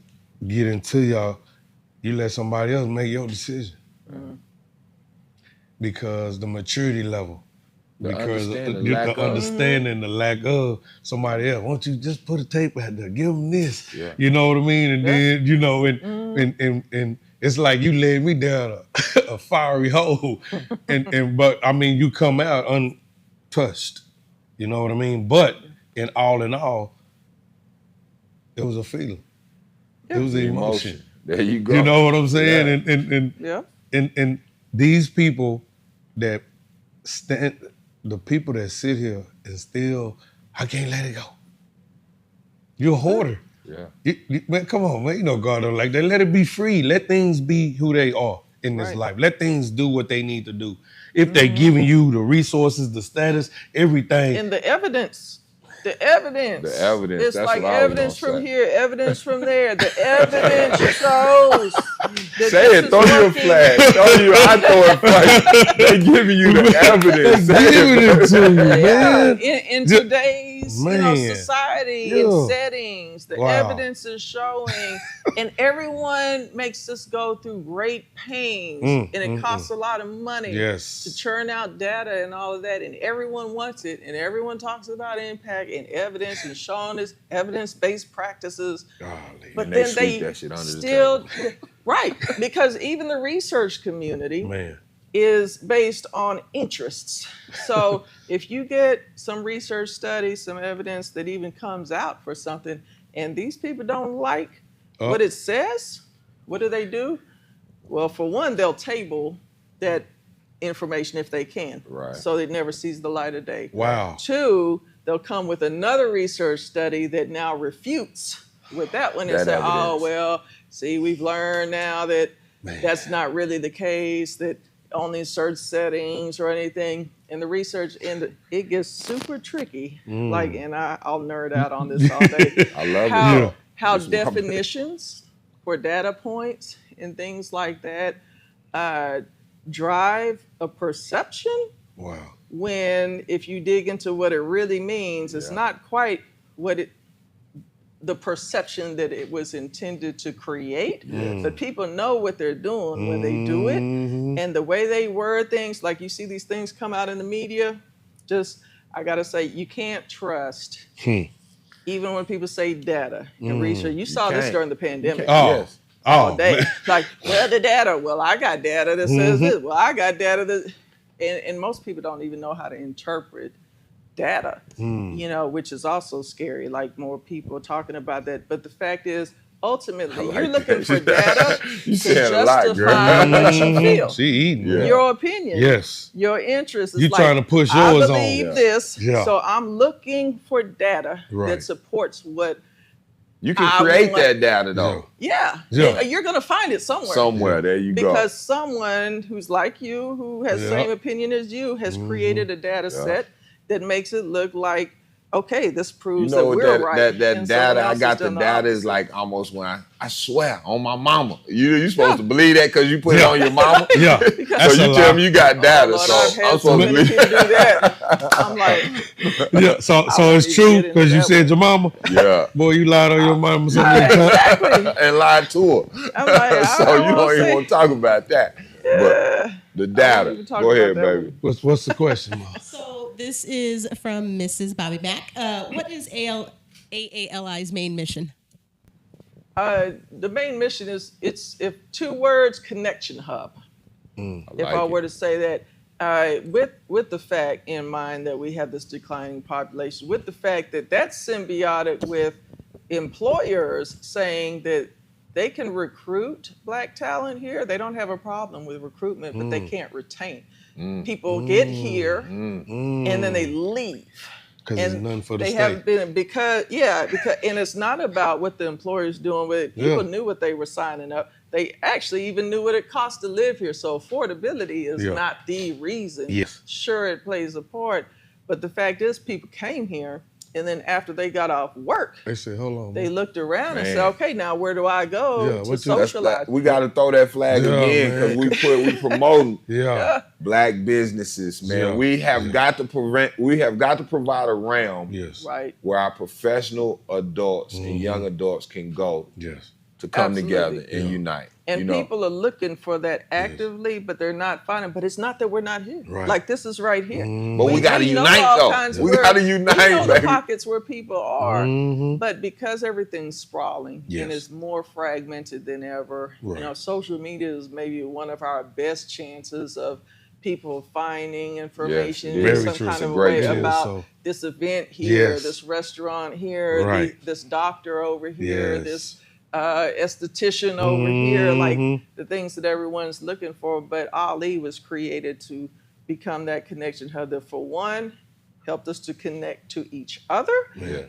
get into y'all, you let somebody else make your decision. Because the maturity level, the understanding, the lack of somebody else. Why don't you just put a tape out there, give them this, you know what I mean? And then, and it's like you led me down a fiery hole, but I mean, you come out untouched, you know what I mean? But in all, it was a feeling. It was an emotion. There you go. You know what I'm saying? And these people that stand, the people that sit here and still, I can't let it go. You're a hoarder. Yeah. Man, come on, man. You know God don't like that. Let it be free. Let things be who they are in this life. Let things do what they need to do. If they're giving you the resources, the status, everything. And the evidence. The evidence. It's that's like what evidence from here, evidence from there. The evidence shows. Say it. Throw you a flag. I throw it first. They giving you the evidence. Giving it to you, man. In today's society and settings, the evidence is showing, and everyone makes us go through great pains, and it costs a lot of money to churn out data and all of that, and everyone wants it, and everyone talks about impact and evidence and showing us evidence-based practices. Golly, but then they still, right, because even the research community is based on interests. So if you get some research studies, some evidence that even comes out for something, and these people don't like what it says, what do? Well, for one, they'll table that information if they can, so it never sees the light of day. Wow. 2, they'll come with another research study that now refutes with that one and say, oh, well, see, we've learned now that that's not really the case, that only in certain settings or anything. And the research, and it gets super tricky. Like, and I'll nerd out on this all day. I love it. How definitions for data points and things like that drive a perception. Wow. When if you dig into what it really means, it's not quite what the perception that it was intended to create, but people know what they're doing when they do it. And the way they word things, like you see these things come out in the media, I gotta say, you can't trust, even when people say data and research. You saw this during the pandemic. All day. Like, well, the data, well, I got data that says this, well, I got data that, and most people don't even know how to interpret data, which is also scary, like more people talking about that. But the fact is, ultimately, you're looking for data to justify what you feel. She eating. Your opinion. Yes. Your interest is you trying to push yours on. I believe this, so I'm looking for data that supports what you can create that data, though. Yeah. You're going to find it somewhere. Somewhere. There you go. Because someone who's like you, who has the same opinion as you, has created a data set that makes it look like, okay, this proves that we're right. That data, I got the data is like almost when I swear on my mama. You supposed to believe that because you put it on your mama? So you tell me you got data, so I'm supposed to believe that. I'm like... so it's true because you said your mama? Yeah. Boy, you lied on your mama so many times. Exactly. And lied to her. I'm like, so you don't even want to talk about that. But the data. Go ahead, baby. What's the question, Mom? So this is from Mrs. Bobby Mack. What is AALI's main mission? The main mission is, if 2 words, connection hub. I were to say that, with the fact in mind that we have this declining population, with the fact that that's symbiotic with employers saying that they can recruit Black talent here. They don't have a problem with recruitment, but they can't retain. People get here and then they leave. Because there's none for the state. They haven't been, because and it's not about what the employer's doing with it. People knew what they were signing up. They actually even knew what it cost to live here. So affordability is not the reason. Sure, it plays a part, but the fact is people came here, and then after they got off work, they said, hold on. They looked around and said, okay, now where do I go to socialize? We got to throw that flag again because we promoting Black businesses, man. So, we have got to provide a realm where our professional adults and young adults can go to come together and unite. And people are looking for that actively, but they're not finding. But it's not that we're not here. Like, this is right here. But we got to unite, though. We got to unite, baby. The pockets where people are. But because everything's sprawling and is more fragmented than ever, social media is maybe one of our best chances of people finding information in some kind of way about this event here, this restaurant here, this doctor over here, this esthetician over here, like the things that everyone's looking for. But Ali was created to become that connection hub that, for one, helped us to connect to each other,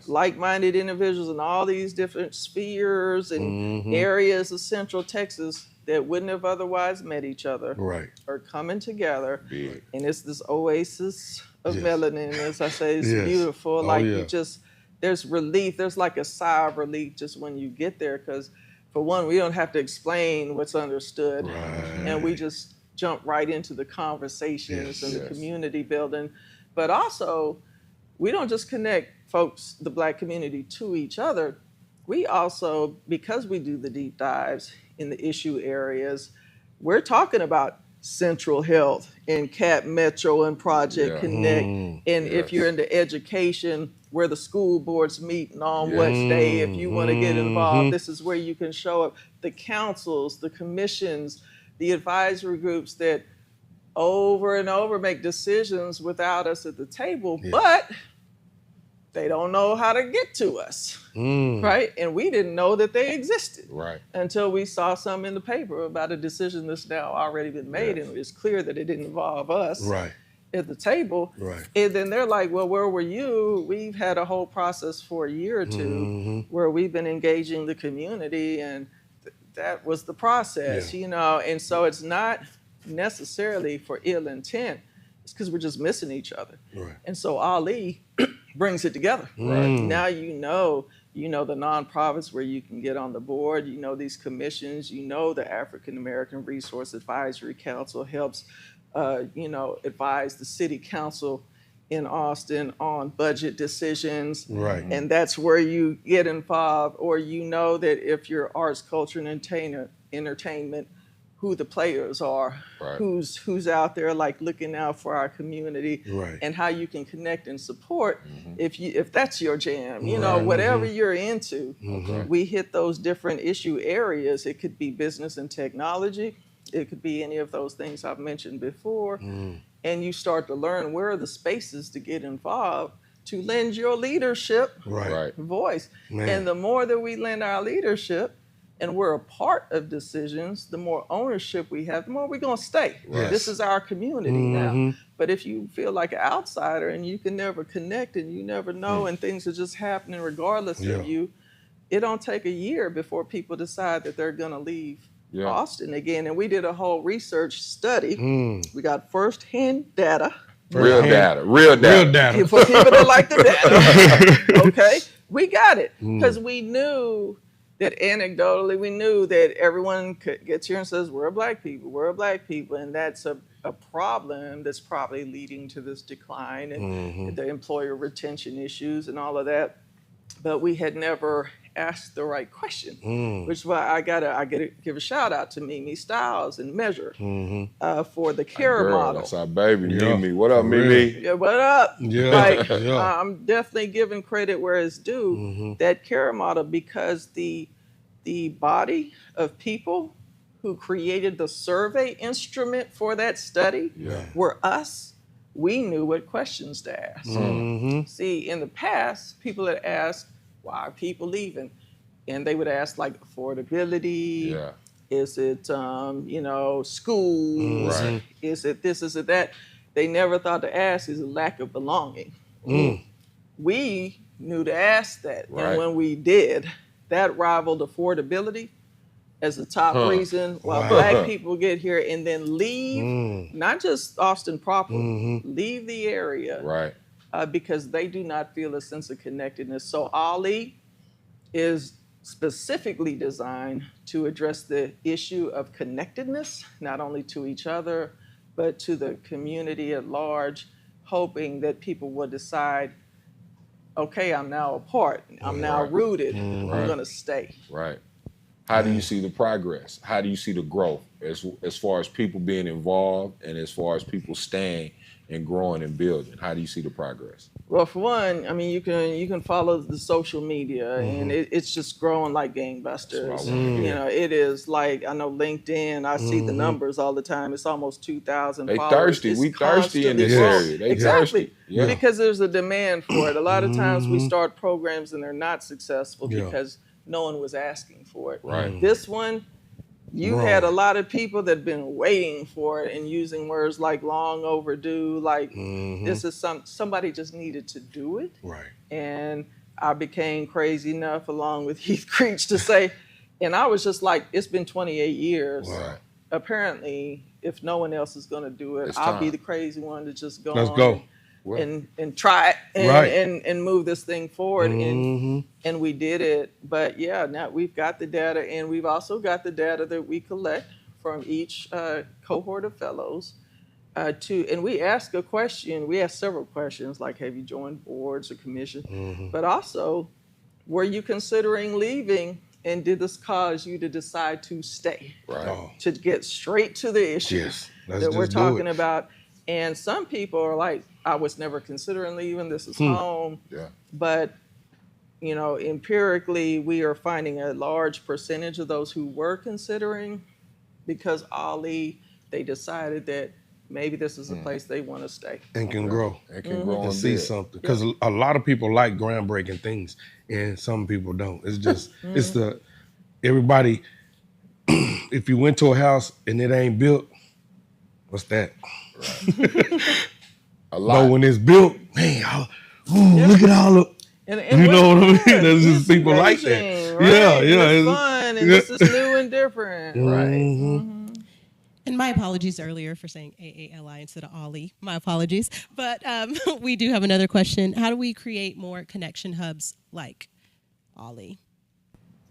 like-minded individuals in all these different spheres and areas of Central Texas that wouldn't have otherwise met each other are coming together. And it's this oasis of melanin, as I say. It's beautiful. There's relief. There's like a sigh of relief just when you get there, because for one, we don't have to explain what's understood, and we just jump right into the conversations and the community building. But also, we don't just connect folks, the Black community, to each other. We also, because we do the deep dives in the issue areas, we're talking about Central Health and Cap Metro and Project Connect. And if you're into education, where the school boards meet and on what day, if you want to get involved, this is where you can show up. The councils, the commissions, the advisory groups that over and over make decisions without us at the table. But they don't know how to get to us, right? And we didn't know that they existed until we saw something in the paper about a decision that's now already been made, and it's clear that it didn't involve us at the table. And then they're like, well, where were you? We've had a whole process for a year or two where we've been engaging the community, and that was the process, you know? And so it's not necessarily for ill intent. It's because we're just missing each other. And so Ali brings it together. Now you know the nonprofits where you can get on the board, you know these commissions, you know the African American Resource Advisory Council helps advise the city council in Austin on budget decisions. And that's where you get involved, or you know that if you're arts, culture, and entertainment, who the players are, who's out there like looking out for our community, and how you can connect and support if that's your jam, you know, whatever you're into. We hit those different issue areas. It could be business and technology. It could be any of those things I've mentioned before. And you start to learn where are the spaces to get involved to lend your leadership voice. And the more that we lend our leadership, and we're a part of decisions, the more ownership we have, the more we're going to stay. This is our community now. But if you feel like an outsider and you can never connect and you never know and things are just happening regardless of you, it don't take a year before people decide that they're going to leave Austin again. And we did a whole research study. We got firsthand data. Real data. For people that like the data. Okay? We got it. Because we knew that anecdotally, we knew that everyone gets here and says, we're black people. And that's a problem that's probably leading to this decline and the employer retention issues and all of that. But we had never asked the right question, which is why I gotta give a shout out to Mimi Styles and Measure for the care model. That's our baby, Mimi. What up, Mimi? Yeah, what up? I'm definitely giving credit where it's due. That care model, because the body of people who created the survey instrument for that study were us. We knew what questions to ask. See, in the past, people had asked, why are people leaving? And they would ask like affordability. Is it, schools? Is it this? Is it that? They never thought to ask is a lack of belonging. We knew to ask that. And when we did, that rivaled affordability as the top reason why black people get here and then leave, not just Austin proper, leave the area. Because they do not feel a sense of connectedness. So Ali is specifically designed to address the issue of connectedness, not only to each other, but to the community at large, hoping that people will decide, okay, I'm now a part, I'm now rooted, I'm gonna stay. How do you see the progress? How do you see the growth as far as people being involved and as far as people staying and growing and building? How do you see the progress? Well, for one, I mean, you can follow the social media, and it's just growing like gangbusters. You know, it is like, I know LinkedIn, I see the numbers all the time. It's almost 2,000 they followers. Thirsty. We thirsty in this area. They thirsty. Because there's a demand for it. A lot of times we start programs and they're not successful because no one was asking for it. This one, you had a lot of people that have been waiting for it and using words like long overdue, like this is somebody just needed to do it. And I became crazy enough along with Heath Creech to say, and I was just like, it's been 28 years. Apparently, if no one else is going to do it, I'll be the crazy one to just go and try it and move this thing forward. And we did it. But yeah, now we've got the data, and we've also got the data that we collect from each cohort of fellows. And we ask a question, we ask several questions, like have you joined boards or commissions? But also, were you considering leaving, and did this cause you to decide to stay? To get straight to the issues that we're talking about. And some people are like, I was never considering leaving, this is home. But, you know, empirically, we are finding a large percentage of those who were considering, because Ali, they decided that maybe this is a place they want to stay. And can grow. And can grow and see something. Because a lot of people like groundbreaking things and some people don't. It's just, it's everybody, if you went to a house and it ain't built, what's that? Right. A lot. But when it's built, man, look at all the, and you know what I mean? Good. There's just people like that. Right? Yeah. It's fun and this is new and different. Right. And my apologies earlier for saying AALI instead of Ollie. My apologies. But we do have another question. How do we create more connection hubs like Ollie?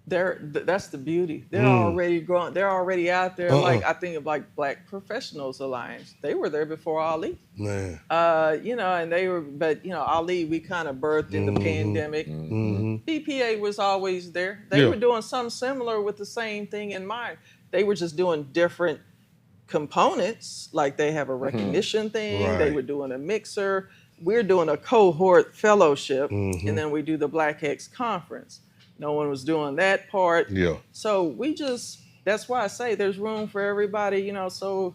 That's the beauty. They're already growing. They're already out there. Like I think of like Black Professionals Alliance. They were there before Ali. Man. And they were, but Ali, we kind of birthed in the pandemic. BPA was always there. They were doing something similar with the same thing in mind. They were just doing different components. Like they have a recognition thing. Right. They were doing a mixer. We're doing a cohort fellowship, and then we do the Black X conference. No one was doing that part. Yeah. So that's why I say there's room for everybody, so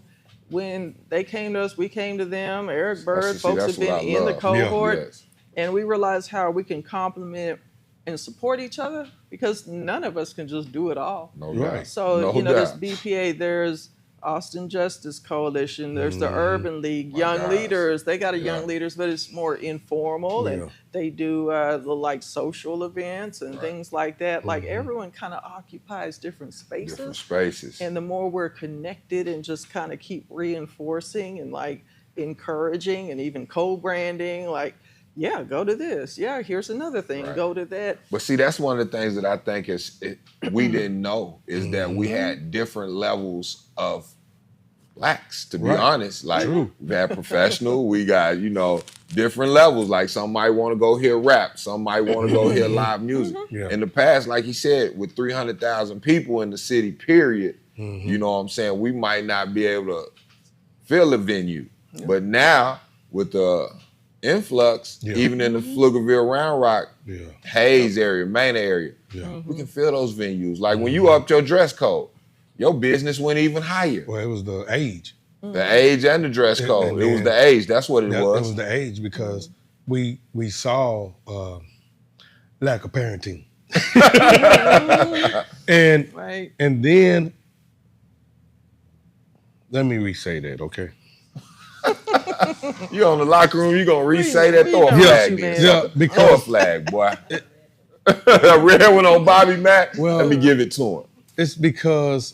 when they came to us, we came to them. Eric Bird, folks have been in the cohort, and we realized how we can complement and support each other because none of us can just do it all. No doubt. So, there's BPA, there's Austin Justice Coalition, there's the Urban League, Young Leaders. They got a Young Leaders, but it's more informal, and they do the social events and things like that. Like everyone kind of occupies different spaces. And the more we're connected and just kind of keep reinforcing and encouraging and even co-branding, go to this. Yeah, here's another thing. Right. Go to that. But see, that's one of the things that I think we didn't know is that we had different levels of Blacks, to be honest. We had professional, we got, different levels. Like some might want to go hear rap, some might want to go hear live music. In the past, like he said, with 300,000 people in the city, period, you know what I'm saying, we might not be able to fill a venue. But now, with the influx, even in the Pflugerville, Round Rock, Hayes area, Main area, we can fill those venues. Like when you upped your dress code, your business went even higher. Well, it was the age. The age and the dress code. It was the age. That's what it was. It was the age because we saw lack of parenting. And then, let me re-say that, okay? You on the locker room, you gonna re-say that? Throw a flag then. Yeah, because throw a flag, boy. A red one on Bobby Mack. Well, let me give it to him. It's because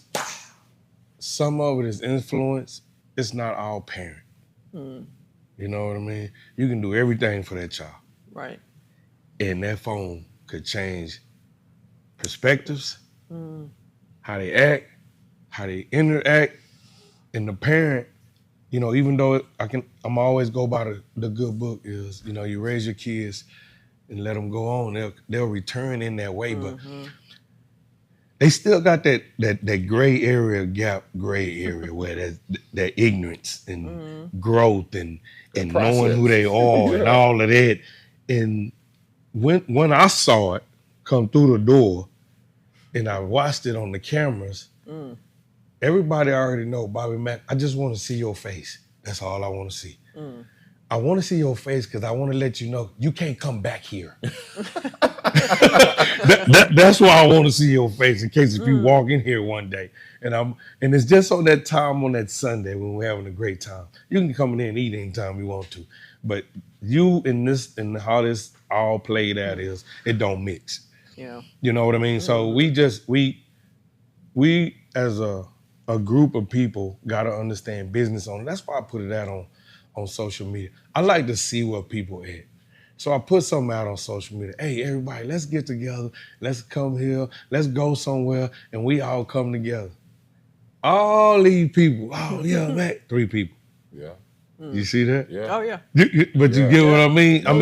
some of it is influence. It's not all parent. You know what I mean? You can do everything for that child. Right. And that phone could change perspectives, how they act, how they interact, and the parent, even though I'm always go by the good book is, you raise your kids and let them go on. They'll return in that way, but they still got that gray area where there's that ignorance and growth and knowing who they are and all of that. And when I saw it come through the door and I watched it on the cameras, everybody already know, Bobby Mack, I just want to see your face. That's all I want to see. I want to see your face because I want to let you know you can't come back here. That's why I want to see your face in case if you walk in here one day. And it's just on that time on that Sunday when we're having a great time. You can come in there and eat anytime you want to. But you and how this all played out is it don't mix. Yeah. You know what I mean? So we as a group of people got to understand business on it. That's why I put it out on social media. I like to see where people at. So I put something out on social media. Hey, everybody, let's get together. Let's come here. Let's go somewhere. And we all come together. All these people. Oh, yeah, man. 3 people. Yeah. You see that? Yeah. Oh, yeah. But you get what I mean? No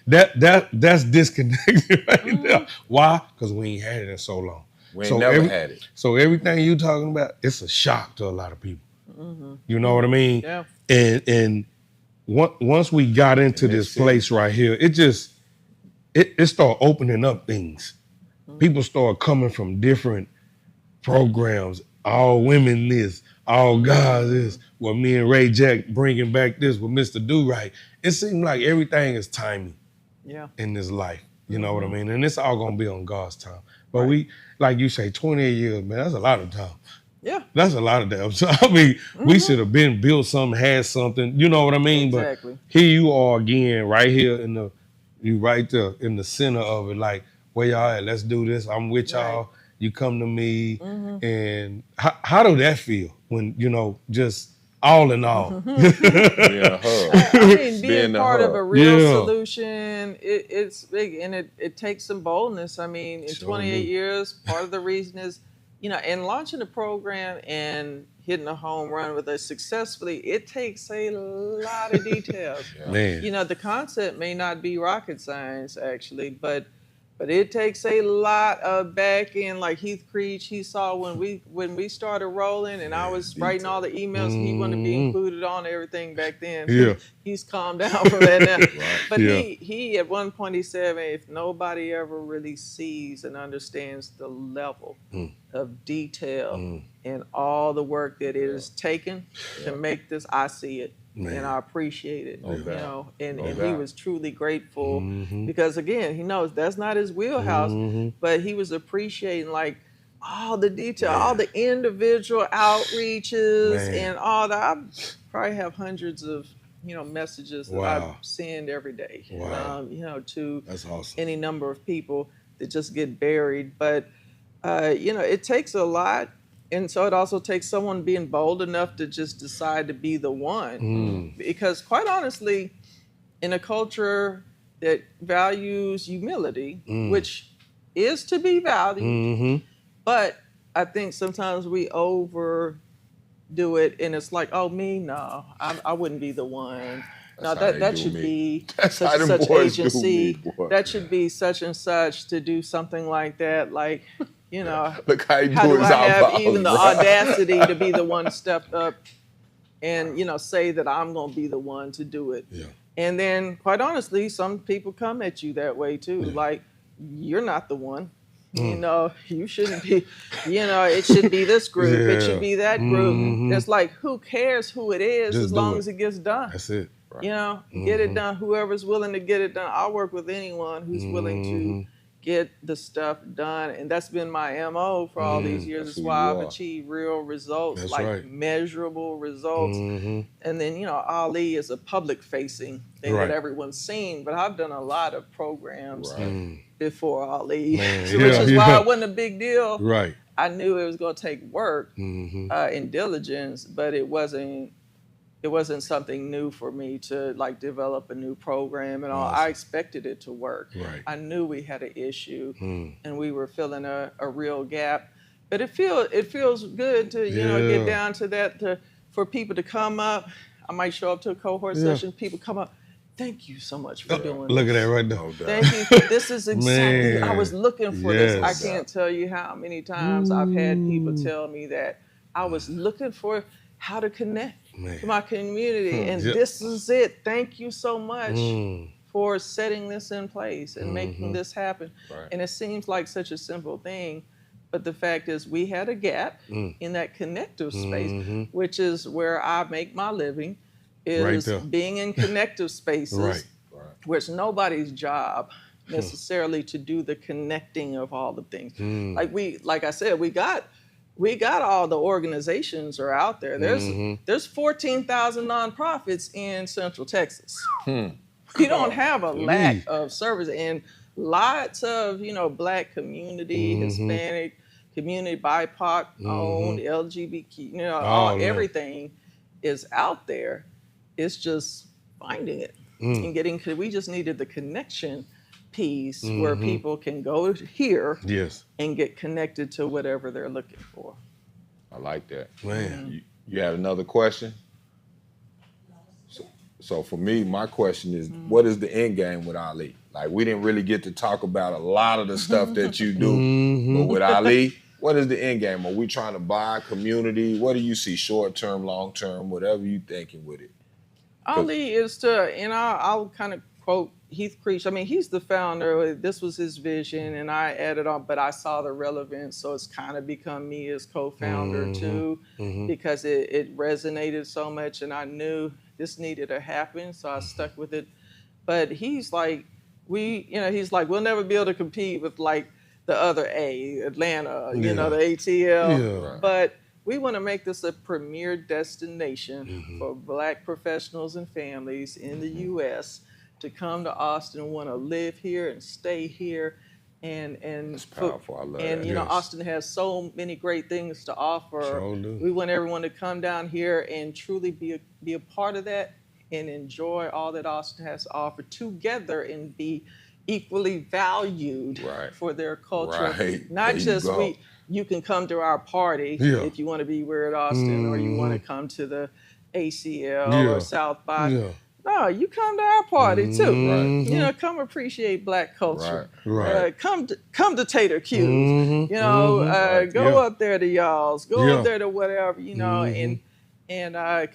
doubt. That's disconnected right there. Why? Because we ain't had it in so long. We ain't never had it. So everything you talking about, it's a shock to a lot of people. You know what I mean? Yeah. And once we got into this place right here, it started opening up things. People started coming from different programs all women this, all guys this. Well, me and Ray Jack bringing back this with Mr. Do Right. It seems like everything is timing in this life. You know what I mean? And it's all going to be on God's time. But we, like you say, 28 years, man, that's a lot of time. Yeah. That's a lot of damn. So, I mean, we should have been built something, had something. You know what I mean? Exactly. But here you are again, right here you right there in the center of it. Like, where y'all at? Let's do this. I'm with y'all. You come to me. And how do that feel when, just all in all? I mean, being part of a real solution, it's big, and it takes some boldness. I mean, in 28 years, part of the reason is, and launching a program and hitting a home run with it successfully, it takes a lot of details. Man. The concept may not be rocket science, actually, but it takes a lot of back end, like Heath Creech, he saw when we started rolling, and I was writing all the emails, and he wanted to be included on everything back then. Yeah. He's calmed down from that now. But he at one point he said, if nobody ever really sees and understands the level of detail and all the work that it has taken to make this, I see it. Man. And I appreciate it, and he was truly grateful because, again, he knows that's not his wheelhouse, but he was appreciating, like, all the detail, all the individual outreaches and all that. I probably have hundreds of, messages that I send every day, to that's awesome. Any number of people that just get buried. But, it takes a lot. And so it also takes someone being bold enough to just decide to be the one. Because quite honestly, in a culture that values humility, which is to be valued, but I think sometimes we overdo it, and it's like, oh, me? No, I wouldn't be the one. No, that should be such agency. That should be such and such to do something like that. Like, look how do I have even the audacity to be the one to step up and, say that I'm going to be the one to do it. Yeah. And then, quite honestly, some people come at you that way too. Yeah. Like, you're not the one. You shouldn't be, it should be this group. Yeah. It should be that group. It's like, who cares who it is as long as it gets done. That's it. Right. Get it done. Whoever's willing to get it done. I'll work with anyone who's willing to get the stuff done, and that's been my MO for all these years. That's why I've achieved real results, measurable results. And then, Ali is a public-facing thing that everyone's seen, but I've done a lot of programs before Ali, which is why it wasn't a big deal. Right. I knew it was going to take work and diligence, but it wasn't something new for me to develop a new program and all. Awesome. I expected it to work. Right. I knew we had an issue and we were filling a real gap. But it feels good to get down to that, for people to come up. I might show up to a cohort session, people come up. Thank you so much for doing this. Look at that right now. Thank you. This is exactly, I was looking for this. I can't tell you how many times I've had people tell me that I was looking for how to connect to my community, and this is it. Thank you so much for setting this in place and making this happen. Right. And it seems like such a simple thing, but the fact is we had a gap in that connective space, which is where I make my living, is being in connective spaces where it's nobody's job necessarily to do the connecting of all the things. Like I said, we got all the organizations are out there. There's 14,000 nonprofits in Central Texas. You don't have a lack of service, and lots of Black community, Hispanic community, BIPOC owned, LGBTQ, everything is out there. It's just finding it and getting. We just needed the connection piece where people can go here and get connected to whatever they're looking for. I like that. Man. You had another question? So for me, my question is, what is the end game with Ali? Like, we didn't really get to talk about a lot of the stuff that you do, but with Ali, what is the end game? Are we trying to buy community? What do you see, short-term, long-term, whatever you thinking with it? Ali is to, and I'll kind of quote Heath Creech, I mean, he's the founder. This was his vision, and I added on, but I saw the relevance, so it's kind of become me as co-founder too, because it resonated so much, and I knew this needed to happen, so I stuck with it. But he's like, he's like, we'll never be able to compete with like the other Atlanta, the ATL, but we want to make this a premier destination for Black professionals and families in the U.S. to come to Austin, want to live here and stay here. And that's powerful. I love and that. you know, Austin has so many great things to offer. Sure do. We want everyone to come down here and truly be a part of that and enjoy all that Austin has to offer together and be equally valued for their culture. Right. Not just you can come to our party if you want to be Weird Austin or you want to come to the ACL or South by. Yeah. No, you come to our party too. You know, come appreciate Black culture. Come to Tater Q's. You know, go up there to y'all's. Go up there to whatever. You know, and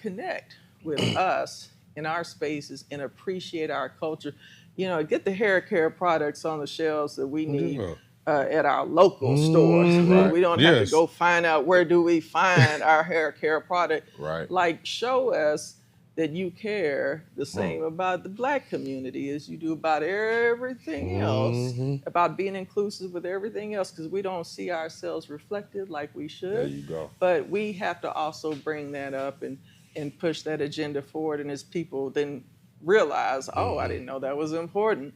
connect with us in our spaces and appreciate our culture. You know, get the hair care products on the shelves that we need at our local stores. We don't have to go find out where do we find our hair care product. Like, show us that you care the same about the Black community as you do about everything else, about being inclusive with everything else, because we don't see ourselves reflected like we should. There you go. But we have to also bring that up and push that agenda forward, and as people then realize, I didn't know that was important.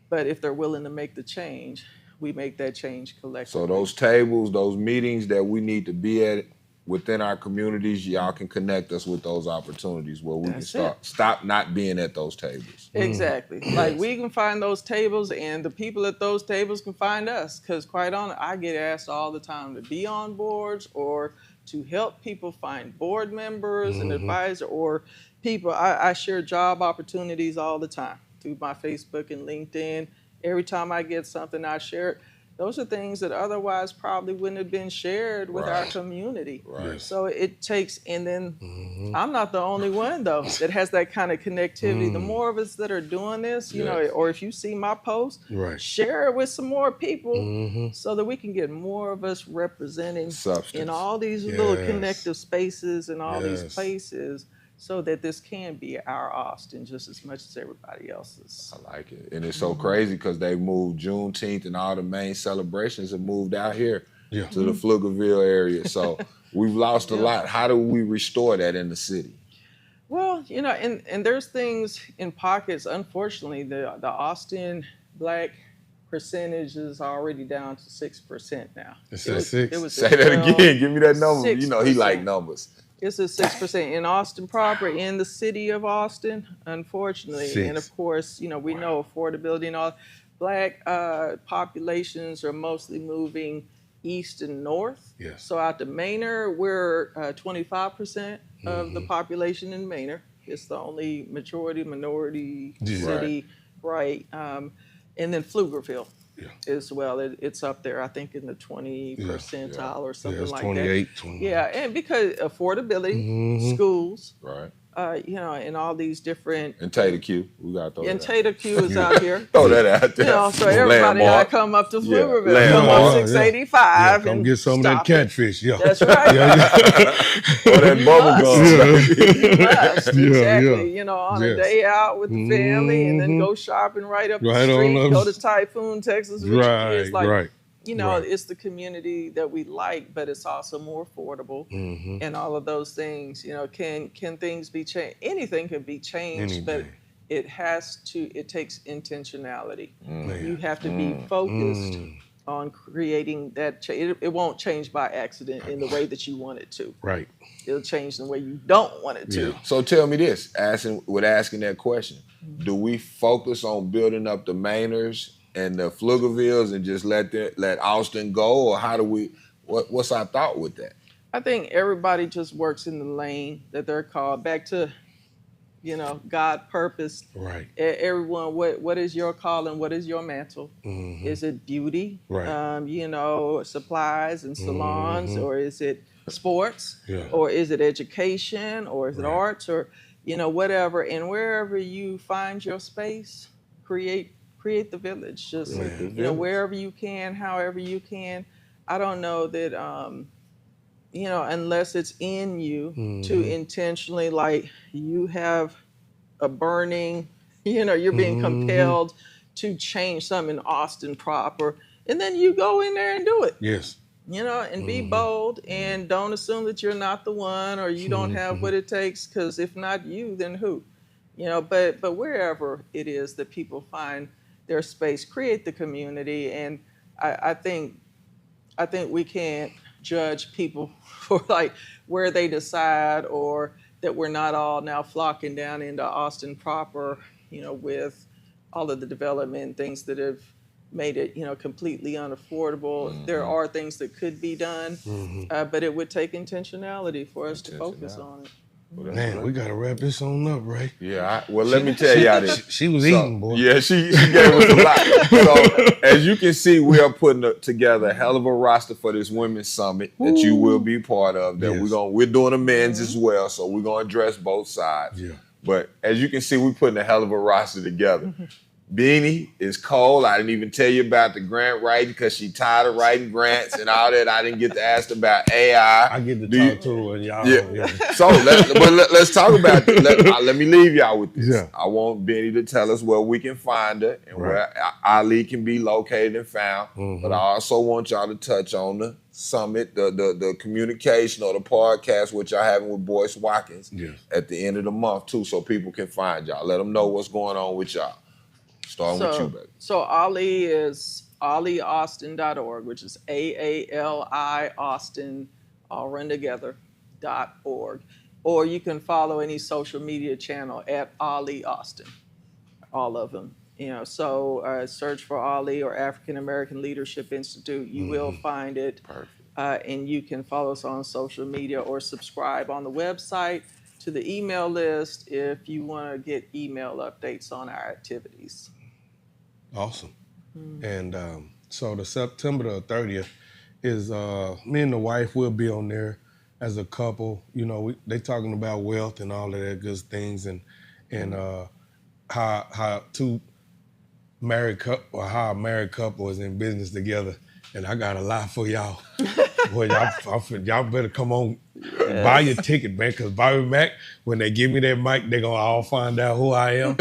But if they're willing to make the change, we make that change collectively. So those tables, those meetings that we need to be at within our communities, y'all can connect us with those opportunities where we can stop not being at those tables. Exactly. Like, we can find those tables, and the people at those tables can find us. Because quite honestly, I get asked all the time to be on boards or to help people find board members and advisors, or people. I share job opportunities all the time through my Facebook and LinkedIn. Every time I get something, I share it. Those are things that otherwise probably wouldn't have been shared with our community. So it takes, and then I'm not the only one though that has that kind of connectivity. The more of us that are doing this, you know, or if you see my post, share it with some more people so that we can get more of us representing in all these little connective spaces and all these places, so that this can be our Austin just as much as everybody else's. I like it. And it's so crazy because they moved Juneteenth and all the main celebrations have moved out here to the Pflugerville area. So we've lost a lot. How do we restore that in the city? Well, you know, and there's things in pockets. Unfortunately, the Austin Black percentage is already down to 6% now. Say that again. Give me that number. 6%. You know, he like numbers. It's a 6% in Austin proper, in the city of Austin, unfortunately. 6. And of course, you know, we know affordability and all. Black populations are mostly moving east and north. So out to Manor, we're 25% of the population in Manor. It's the only minority city, and then Pflugerville. As well, it's up there. I think in the 20 percentile or something like 28, that. 29. And because affordability, schools, you know, and all these different. And Tater Q, we got those. And Tater Q is out here. Throw that out there. You know, so everybody that come up to Pflugerville, come up 685 come get some of that catfish. That's right. Or that bubble gum. Exactly. You know, on a day out with the family, and then go shopping right up the street. Go to Typhoon, Texas. It's like, you know, it's the community that we like, but it's also more affordable, and all of those things. You know, can things be changed? Anything can be changed, but it takes intentionality. You have to be focused on creating that change. It won't change by accident in the way that you want it to. It'll change the way you don't want it to. So tell me this, asking that question, do we focus on building up the Mainers and the Pflugervilles and just let Austin go, or how do we? What's our thought with that? I think everybody just works in the lane that they're called. Back to, you know, God purpose. Everyone, what is your calling? What is your mantle? Is it beauty? You know, supplies and salons, or is it sports, or is it education, or is it arts, or you know, whatever. And wherever you find your space, create the village. Just wherever you can, however you can. I don't know that unless it's in you to intentionally, like, you have a burning, you're being compelled to change something in Austin proper, and then you go in there and do it. Yes. And be bold, and don't assume that you're not the one, or you don't have what it takes, because if not you, then who? But wherever it is that people find their space, create the community. And I think we can't judge people for like where they decide, or that we're not all now flocking down into Austin proper, with all of the development things that have made it, completely unaffordable. There are things that could be done, but it would take intentionality for us to focus on it. Well, man, we gotta wrap this on up, Ray. Yeah, let me tell y'all this. She was eating, boy. Yeah, she gave us a lot. So as you can see, we are putting together a hell of a roster for this women's summit that you will be part of. That we're doing a men's as well, so we're gonna address both sides. Yeah. But as you can see, we're putting a hell of a roster together. BiNi is cold. I didn't even tell you about the grant writing because she tired of writing grants and all that. I didn't get to ask about AI. I get to talk to her, and y'all. Yeah. So let's talk about it. Let me leave y'all with this. Yeah. I want BiNi to tell us where we can find her and where Ali can be located and found. But I also want y'all to touch on the summit, the communication or the podcast which y'all having with Boyce Watkins at the end of the month too, so people can find y'all. Let them know what's going on with y'all. Starting with you, baby. So Ali is aliaustin.org, which is AALI Austin, all run together, .org. Or you can follow any social media channel at Ali Austin, all of them. So search for Ali or African American Leadership Institute. You will find it. Perfect. And you can follow us on social media or subscribe on the website to the email list if you want to get email updates on our activities. Awesome. And so the September the 30th is me and the wife will be on there as a couple. They talking about wealth and all of that good things, and how two married couple, or how a married couple is in business together. And I got a lot for y'all. Boy, y'all better come on and buy your ticket, man, because Bobby Mack, when they give me that mic, they're going to all find out who I am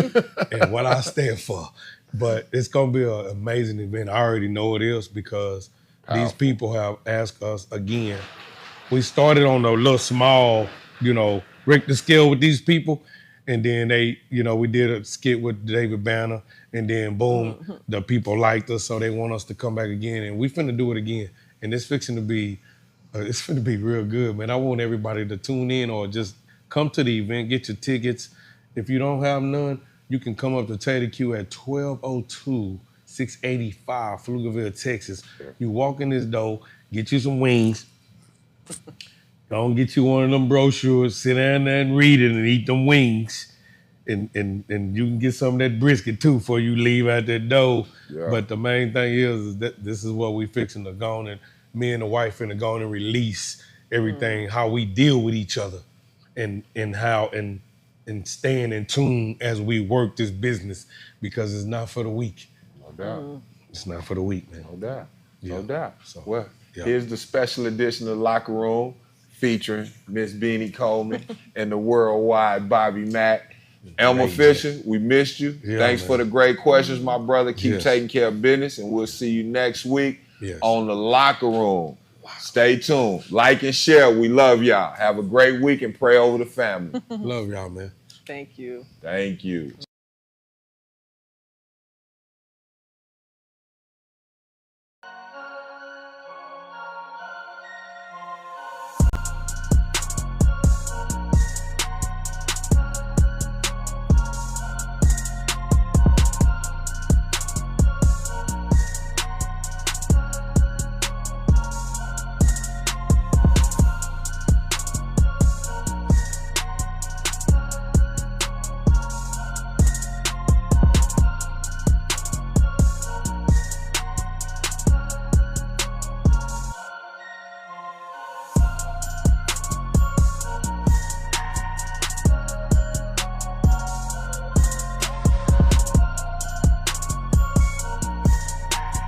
and what I stand for. But it's going to be an amazing event. I already know it is, because these people have asked us again. We started on a little small, Richter scale with these people. And then we did a skit with David Banner, and then boom, the people liked us, so they want us to come back again, and we finna do it again. And it's fixing to be, it's finna be real good, man. I want everybody to tune in or just come to the event, get your tickets. If you don't have none, you can come up to Tater Q at 1202 685 Pflugerville, Texas. You walk in this door, get you some wings. Don't get you one of them brochures, sit down there and read it and eat them wings. And you can get some of that brisket too before you leave out that door. Yeah. But the main thing is that this is what we fixing to go on, and me and the wife finna go on and release everything, how we deal with each other and how and staying in tune as we work this business, because it's not for the weak. No doubt. It's not for the weak, man. No doubt. No doubt. So, here's the special edition of Locker Room featuring Miss BiNi Coleman and the worldwide Bobby Mack. Elmer Fisher, we missed you. Thanks for the great questions, my brother. Keep taking care of business, and we'll see you next week on the Locker Room. Wow. Stay tuned. Like and share. We love y'all. Have a great week and pray over the family. Love y'all, man. Thank you. Thank you.